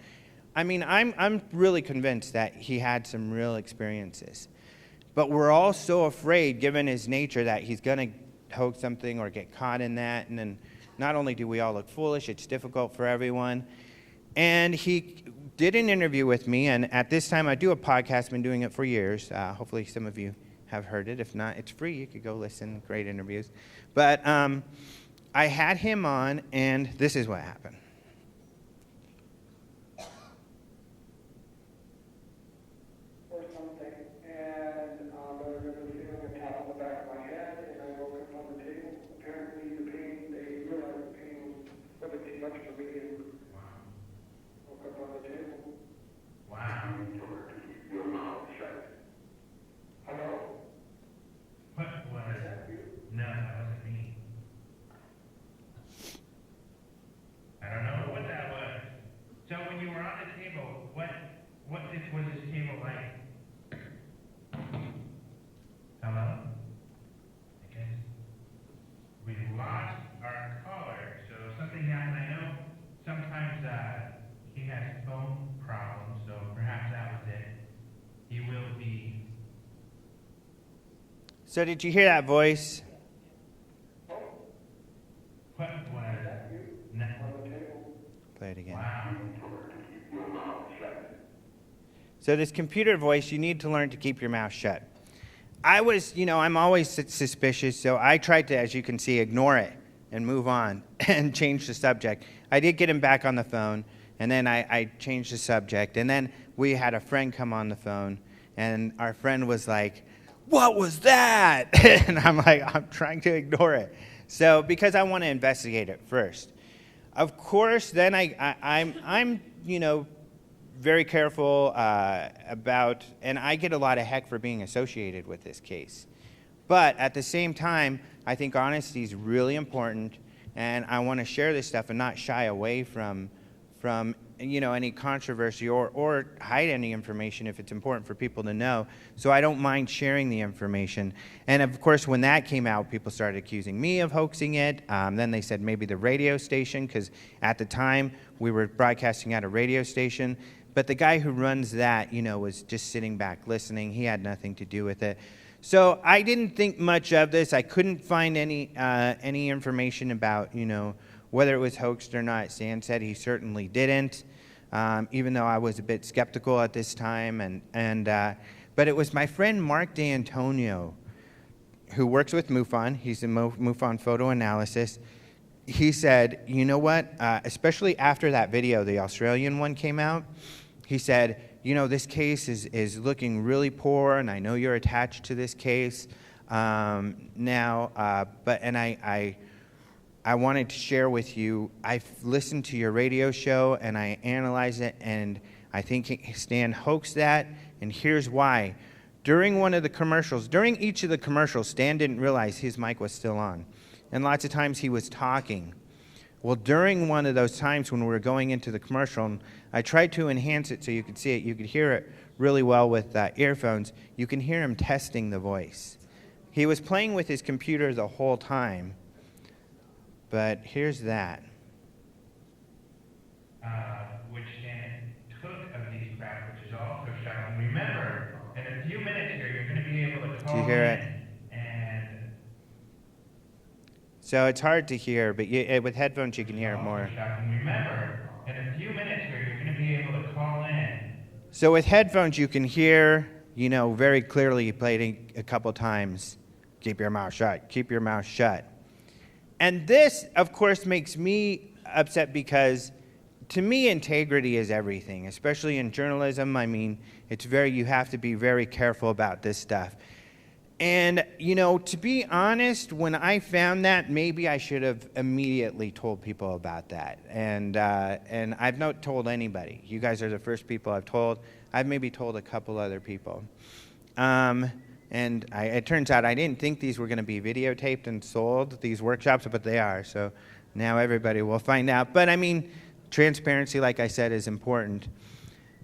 I mean, I'm really convinced that he had some real experiences. But we're all so afraid, given his nature, that he's going to hoax something or get caught in that. And then not only do we all look foolish, it's difficult for everyone. And he did an interview with me, and at this time I do a podcast, been doing it for years. Hopefully some of you have heard it. If not, it's free. You could go listen. Great interviews. But I had him on, and this is what happened. Or something, and I remember feeling a tap on the back of my head, and I woke up on the table. Apparently the pain, they realized the pain was a bit too much for me, and woke up on the table. Wow. You told her to keep your mouth shut. Hello? What was it? No, that wasn't me. I don't know what that was. So when you were on the table, what was this table like? Hello? I guess we lost our caller, so something happened. I know sometimes he has phone problems, so perhaps that was it. He will be. So did you hear that voice? What was no. Play it again. Wow. So this computer voice, you need to learn to keep your mouth shut. I was, I'm always suspicious, so I tried to, as you can see, ignore it and move on and change the subject. I did get him back on the phone, and then I changed the subject. And then we had a friend come on the phone, and our friend was like, "What was that?" And I'm like, I'm trying to ignore it. So because I want to investigate it first. Of course, then I'm very careful about, and I get a lot of heck for being associated with this case. But at the same time, I think honesty is really important, and I want to share this stuff and not shy away from any controversy or hide any information if it's important for people to know. So I don't mind sharing the information. And of course, when that came out, people started accusing me of hoaxing it. Then they said maybe the radio station, because at the time we were broadcasting at a radio station. But the guy who runs that, was just sitting back listening. He had nothing to do with it. So I didn't think much of this. I couldn't find any information about, whether it was hoaxed or not. Stan said he certainly didn't, even though I was a bit skeptical at this time. But it was my friend Mark D'Antonio, who works with MUFON. He's in MUFON Photo Analysis. He said, you know what, especially after that video, the Australian one came out, he said, this case is looking really poor, and I know you're attached to this case now, I wanted to share with you, I've listened to your radio show, and I analyzed it, and I think Stan hoaxed that, and here's why. During each of the commercials, Stan didn't realize his mic was still on, and lots of times he was talking. Well, during one of those times when we were going into the commercial, I tried to enhance it so you could see it. You could hear it really well with earphones. You can hear him testing the voice. He was playing with his computer the whole time. But here's that. Which Stan took of these craft, which is also shocking. Remember, in a few minutes here, you're going to be able to call Do you hear in it? and... So it's hard to hear, but with headphones you can hear it more. Remember, in a few minutes here, you're going to be able to call in. So with headphones you can hear, very clearly. He played it a couple times. Keep your mouth shut. Keep your mouth shut. And this, of course, makes me upset because, to me, integrity is everything, especially in journalism. I mean, you have to be very careful about this stuff. And, to be honest, when I found that, maybe I should have immediately told people about that. And I've not told anybody. You guys are the first people I've told. I've maybe told a couple other people. It turns out I didn't think these were going to be videotaped and sold, these workshops, but they are. So now everybody will find out. But, transparency, like I said, is important.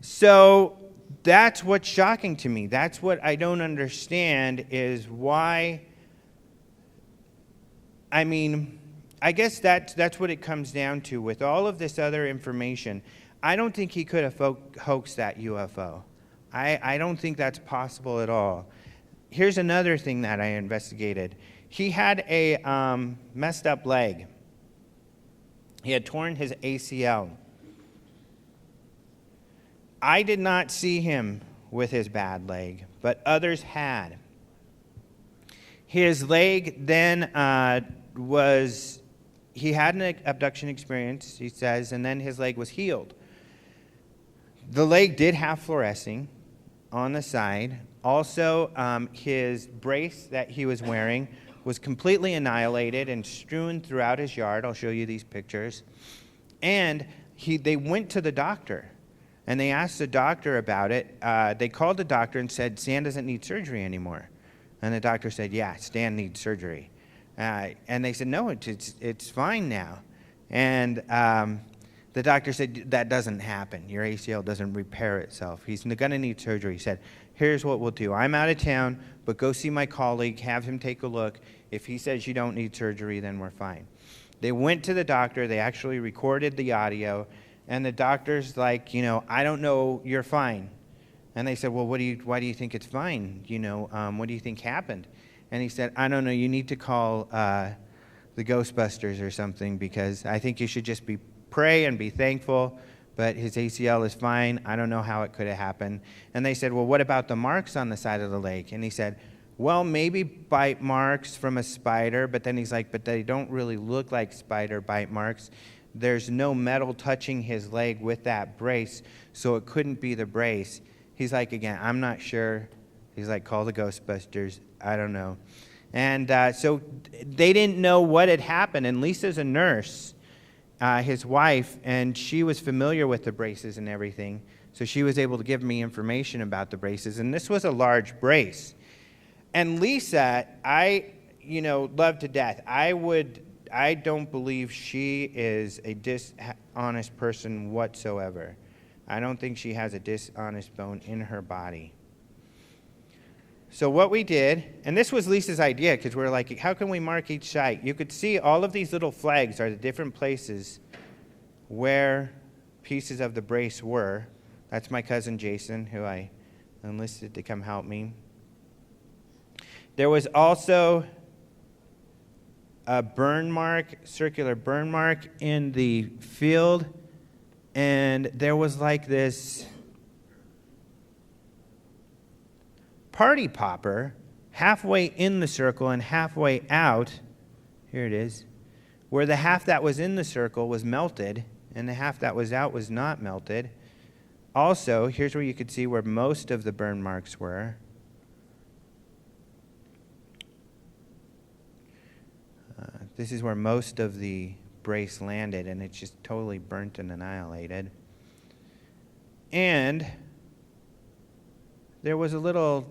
So that's what's shocking to me. That's what I don't understand is why. I guess that's what it comes down to. With all of this other information, I don't think he could have hoaxed that UFO. I don't think that's possible at all. Here's another thing that I investigated. He had a messed up leg. He had torn his ACL. I did not see him with his bad leg, but others had. His leg then he had an abduction experience, he says, and then his leg was healed. The leg did have fluorescing on the side. Also, his brace that he was wearing was completely annihilated and strewn throughout his yard. I'll show you these pictures. And they went to the doctor, and they asked the doctor about it. They called the doctor and said, Stan doesn't need surgery anymore. And the doctor said, yeah, Stan needs surgery. And they said, no, it's fine now. And the doctor said, that doesn't happen. Your ACL doesn't repair itself. He's going to need surgery. He said, here's what we'll do. I'm out of town, but go see my colleague, have him take a look. If he says you don't need surgery, then we're fine. They went to the doctor. They actually recorded the audio. And the doctor's like, I don't know, you're fine. And they said, well, why do you think it's fine? What do you think happened? And he said, I don't know, you need to call the Ghostbusters or something, because I think you should just pray and be thankful, but his ACL is fine. I don't know how it could have happened. And they said, well, what about the marks on the side of the leg? And he said, well, maybe bite marks from a spider, but then he's like, but they don't really look like spider bite marks. There's no metal touching his leg with that brace, so it couldn't be the brace. He's like, again, I'm not sure. He's like, call the Ghostbusters. I don't know. And so they didn't know what had happened, and Lisa's a nurse. his wife, and she was familiar with the braces and everything, so she was able to give me information about the braces, and this was a large brace. And Lisa, I love to death. I don't believe she is a dishonest person whatsoever. I don't think she has a dishonest bone in her body. So what we did, and this was Lisa's idea, because we were like, how can we mark each site? You could see all of these little flags are the different places where pieces of the brace were. That's my cousin Jason, who I enlisted to come help me. There was also a burn mark, circular burn mark in the field, and there was like this party popper halfway in the circle and halfway out. Here it is, where the half that was in the circle was melted and the half that was out was not melted. Also, here's where you could see where most of the burn marks were. This is where most of the brace landed, and it's just totally burnt and annihilated. And there was a little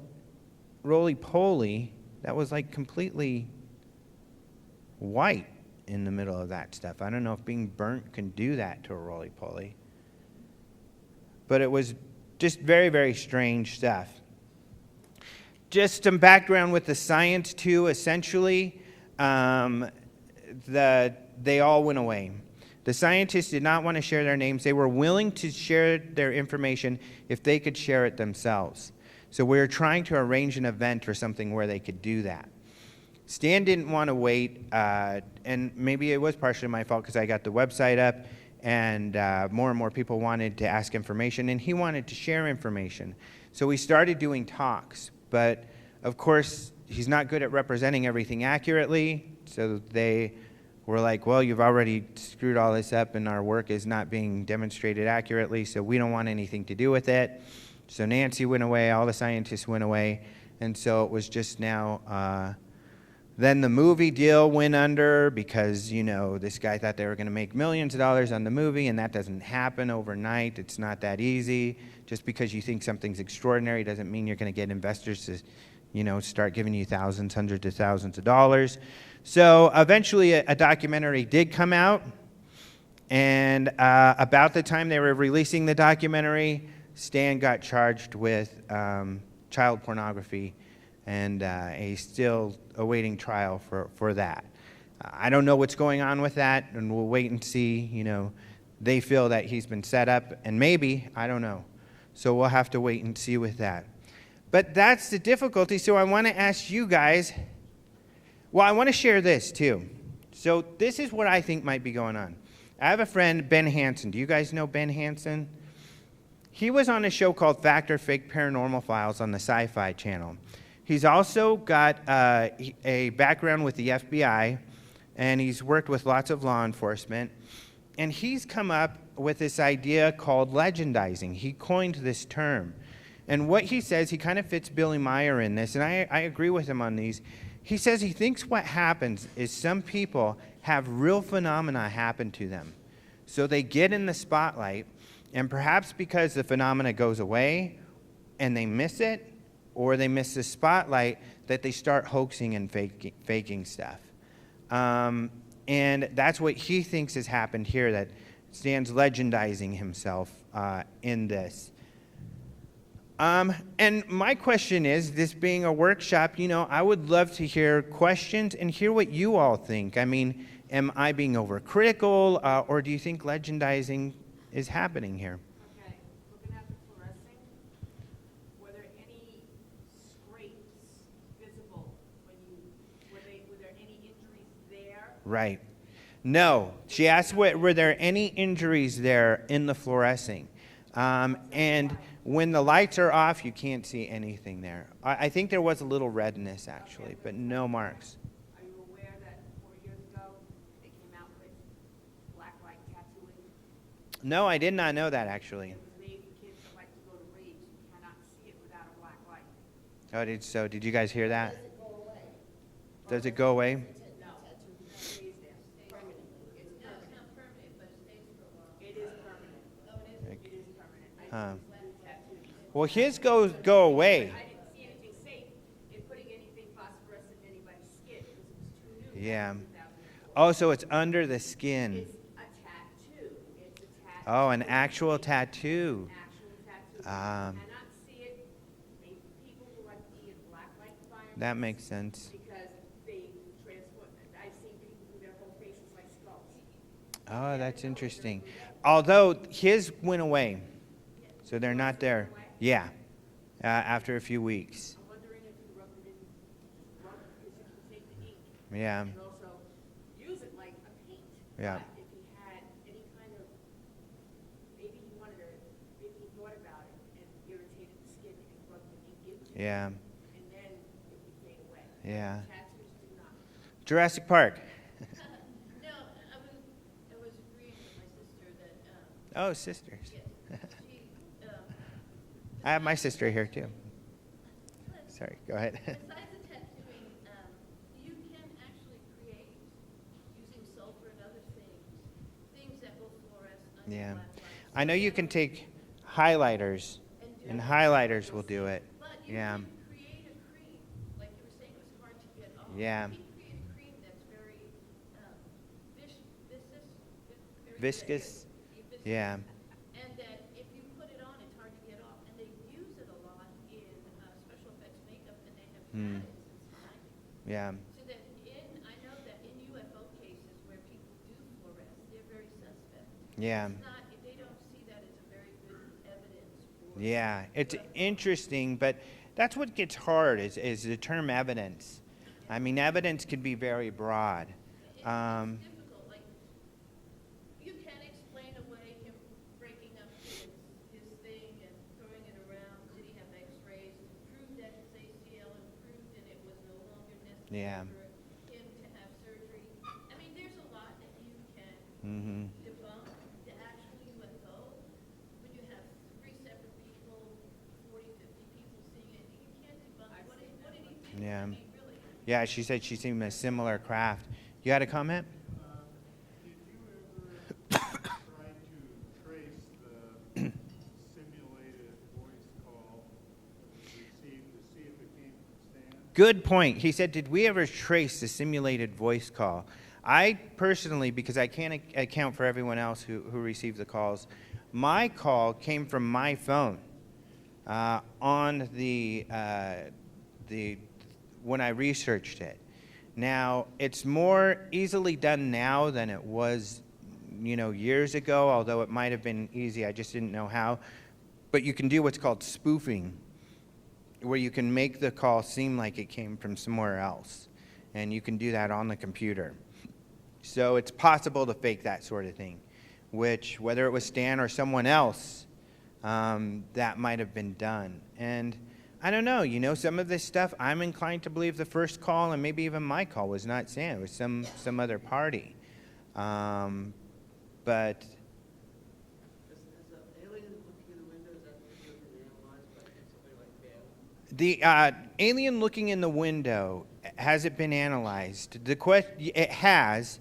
roly-poly that was like completely white in the middle of that stuff. I don't know if being burnt can do that to a roly-poly. But it was just very, very strange stuff. Just some background with the science, too. Essentially, they all went away. The scientists did not want to share their names. They were willing to share their information if they could share it themselves. So we were trying to arrange an event or something where they could do that. Stan didn't want to wait, and maybe it was partially my fault because I got the website up, and more and more people wanted to ask information, and he wanted to share information. So we started doing talks, but of course, he's not good at representing everything accurately, so they were like, well, you've already screwed all this up, and our work is not being demonstrated accurately, so we don't want anything to do with it. So Nancy went away, all the scientists went away, and so it was just now. Then the movie deal went under because, this guy thought they were going to make millions of dollars on the movie, and that doesn't happen overnight. It's not that easy. Just because you think something's extraordinary doesn't mean you're going to get investors to, start giving you thousands, hundreds of thousands of dollars. So eventually a documentary did come out, and about the time they were releasing the documentary, Stan got charged with child pornography, and he's still awaiting trial for that. I don't know what's going on with that, and we'll wait and see. They feel that he's been set up, and maybe, I don't know. So we'll have to wait and see with that. But that's the difficulty, so I want to ask you guys, I want to share this too. So this is what I think might be going on. I have a friend, Ben Hansen. Do you guys know Ben Hansen? He was on a show called Fact or Fake Paranormal Files on the Sci-Fi Channel. He's also got a background with the FBI, and he's worked with lots of law enforcement. And he's come up with this idea called legendizing. He coined this term. And what he says, he kind of fits Billy Meyer in this, and I agree with him on these. He says he thinks what happens is some people have real phenomena happen to them. So they get in the spotlight, and perhaps because the phenomena goes away and they miss it, or they miss the spotlight, that they start hoaxing and faking stuff. And that's what he thinks has happened here, that Stan's legendizing himself in this. And my question is, this being a workshop, I would love to hear questions and hear what you all think. I mean, am I being overcritical, or do you think legendizing is happening here? Okay, looking at the fluorescing, were there any scrapes visible were there any injuries there? Right. No. She asked, were there any injuries there in the fluorescing? And when the lights are off, you can't see anything there. I think there was a little redness, actually, but no marks. Are you aware that 4 years ago they came out with black light tattooing? No, I did not know that, actually. It was made for kids that like to go to raves. You cannot see it without a black light. Oh, did you guys hear that? Does it go away? Does it go away? No, it stays there permanently. It's not permanent, but tattoos. Well, his go away. I didn't see anything safe in putting anything phosphorescent in anybody's skin because it was too new. Yeah. back in 2004. Oh, so it's under the skin. It's a tattoo. It's a tattoo. Oh, an actual tattoo. Actual tattoo. Ah. You cannot see it. Maybe people who like to be in black light environments. That makes sense. Because they transform. I've seen people who their whole faces like skulls. Oh, that's interesting. Although his went away, so they're not there. Yeah, after a few weeks. I'm wondering if you rub it in, because you can take the ink Yeah, and also use it like a paint. Yeah. But if he had any kind of, maybe he wanted to, maybe he thought about it and irritated the skin, he could rub the ink into it. yeah, And then it would fade away. yeah. Tattoos do not. Jurassic Park. No, I was agreeing with my sister that, Oh, sisters. yes, she, I have my sister here too. Sorry, go ahead. besides the tattooing, you can actually create, using sulfur and other things that will fluoresce under Yeah. black light. I know you can take highlighters, and highlighters will do it. But you Yeah, can create a cream, like you were saying, it was hard to get off. Yeah. You can create a cream that's very very viscous. viscous. Yeah, And that if you put it on, it's hard to get off. And they use it a lot in special effects makeup, and they have had it since the 90s. yeah, So that I know that in UFO cases where people do fluoresce, they're very suspect. yeah. It's not, they don't see that as a very good evidence for. Yeah, it's interesting, but that's what gets hard is the term evidence. I mean, evidence can be very broad. It's difficult, like, you can explain away him breaking up his thing and throwing it around. Did he have x-rays to prove that his ACL improved and it was no longer Yeah. necessary for him to have surgery? I mean, there's a lot that you can Mm-hmm. debunk. The actual UFO, when you have 3 separate people, 40, 50 people seeing it, you can't debunk. What did he think? Yeah. I mean, really. Yeah, she said she's seen a similar craft. You had a comment? Did you ever try to trace the simulated voice call received to see if it came from Stan? Good point. He said, did we ever trace the simulated voice call? I personally, because I can't account for everyone else who received the calls, my call came from my phone on the when I researched it. Now, it's more easily done now than it was, years ago, although it might have been easy. I just didn't know how. But you can do what's called spoofing, where you can make the call seem like it came from somewhere else. And you can do that on the computer. So it's possible to fake that sort of thing, which, whether it was Stan or someone else, that might have been done. And I don't know, some of this stuff, I'm inclined to believe the first call, and maybe even my call, was not Stan. It was some other party. But Is the alien looking in the window, is that been analyzed by somebody like Bail? the alien looking in the window, has it been analyzed? It has.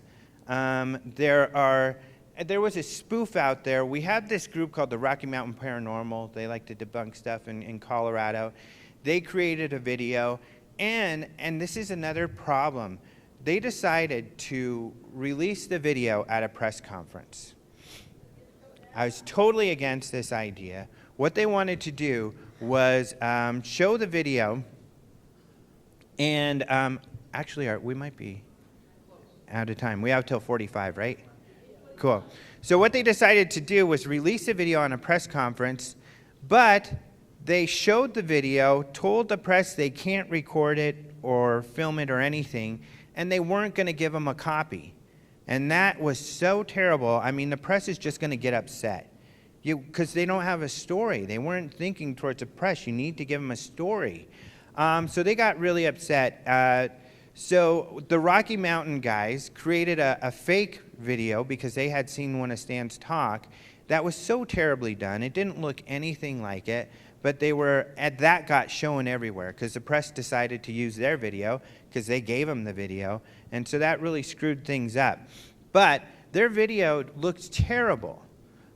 There was a spoof out there. We had this group called the Rocky Mountain Paranormal. They like to debunk stuff in Colorado. They created a video, and this is another problem. They decided to release the video at a press conference. I was totally against this idea. What they wanted to do was show the video, and actually, we might be out of time. We have till 45, right? Cool. So what they decided to do was release the video on a press conference, but they showed the video, told the press they can't record it or film it or anything, and they weren't going to give them a copy. And that was so terrible. I mean, the press is just going to get upset because they don't have a story. They weren't thinking towards the press. You need to give them a story. So they got really upset. So the Rocky Mountain guys created a fake video because they had seen one of Stan's talk that was so terribly done. It didn't look anything like it, but that got shown everywhere because the press decided to use their video because they gave them the video, and so that really screwed things up. But their video looked terrible.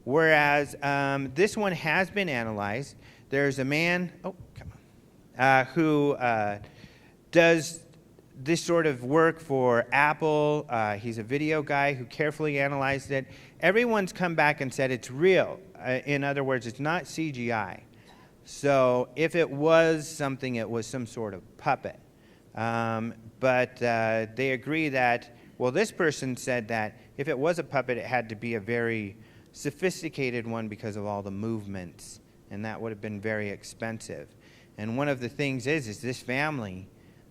Whereas this one has been analyzed. There's a man, who does this sort of work for Apple. He's a video guy who carefully analyzed it. Everyone's come back and said it's real. In other words, it's not CGI. So if it was something, it was some sort of puppet. But they agree that, well, this person said that if it was a puppet, it had to be a very sophisticated one because of all the movements, and that would have been very expensive. And one of the things is this family,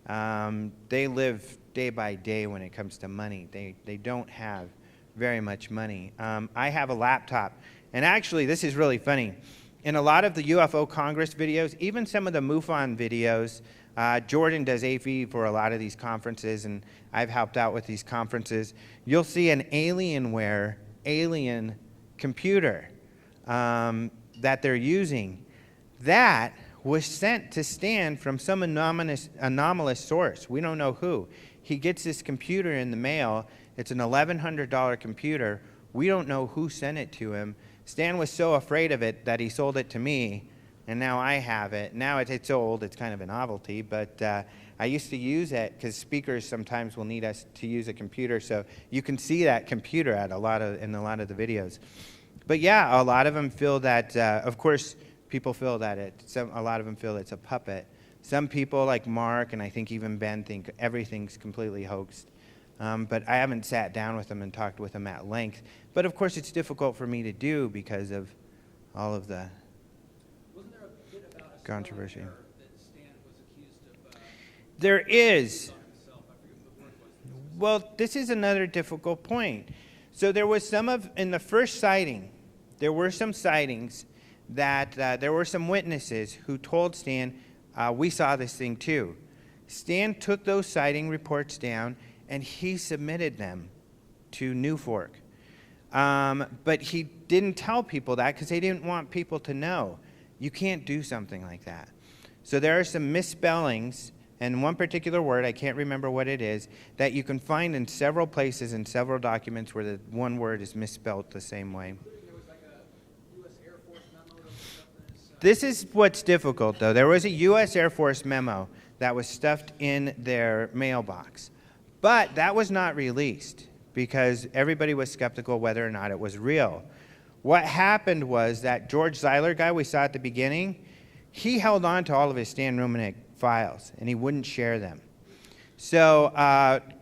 they live day by day when it comes to money. They don't have very much money. I have a laptop, and actually this is really funny. In a lot of the UFO Congress videos, even some of the MUFON videos, Jordan does AV for a lot of these conferences, and I've helped out with these conferences. You'll see an Alienware alien computer that they're using. That was sent to Stan from some anomalous source. We don't know who. He gets this computer in the mail. It's an $1,100 computer. We don't know who sent it to him. Stan was so afraid of it that he sold it to me, and now I have it. Now it's old. It's kind of a novelty, but I used to use it because speakers sometimes will need us to use a computer, so you can see that computer in a lot of the videos. But yeah, a lot of them feel that, of course, people feel that a lot of them feel it's a puppet. Some people, like Mark and I think even Ben, think everything's completely hoaxed. But I haven't sat down with them and talked with them at length. But of course, it's difficult for me to do because of all of the Wasn't there a bit about a controversy. that Stan was accused of? There is. Himself? I forget what the word was. Well, this is another difficult point. So there was in the first sighting, there were some sightings that there were some witnesses who told Stan, we saw this thing too. Stan took those sighting reports down and he submitted them to New Fork. But he didn't tell people that because they didn't want people to know. You can't do something like that. So there are some misspellings, and one particular word, I can't remember what it is, that you can find in several places in several documents where the one word is misspelled the same way. There was like a U.S. Air Force memo that was stuffed in his... This is what's difficult, though. There was a U.S. Air Force memo that was stuffed in their mailbox. But that was not released because everybody was skeptical whether or not it was real. What happened was that George Zeiler guy we saw at the beginning, he held on to all of his Stan Romanek files, and he wouldn't share them. So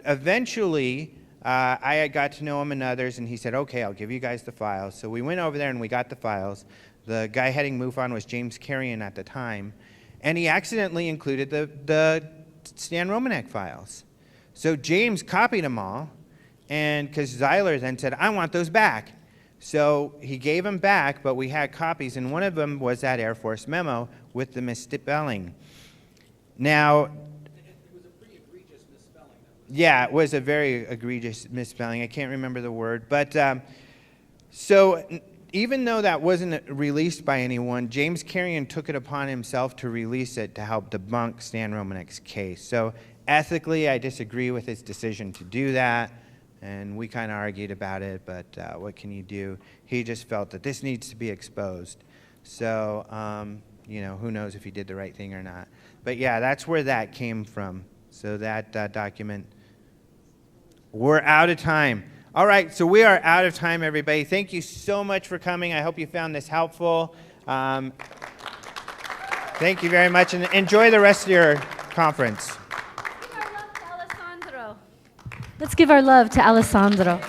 eventually, I got to know him and others, and he said, okay, I'll give you guys the files. So we went over there and we got the files. The guy heading MUFON was James Carrion at the time, and he accidentally included the Stan Romanek files. So James copied them all, and because Zeiler then said, I want those back. So he gave them back, but we had copies, and one of them was that Air Force memo with the misspelling. Now, It was a pretty egregious misspelling. yeah, it was a very egregious misspelling. I can't remember the word. But so even though that wasn't released by anyone, James Carrion took it upon himself to release it to help debunk Stan Romanek's case. So ethically, I disagree with his decision to do that. And we kind of argued about it, but what can you do? He just felt that this needs to be exposed. So, who knows if he did the right thing or not. But yeah, that's where that came from. So that document. We're out of time. All right, so we are out of time, everybody. Thank you so much for coming. I hope you found this helpful. Thank you very much, and enjoy the rest of your conference. Let's give our love to Alessandro.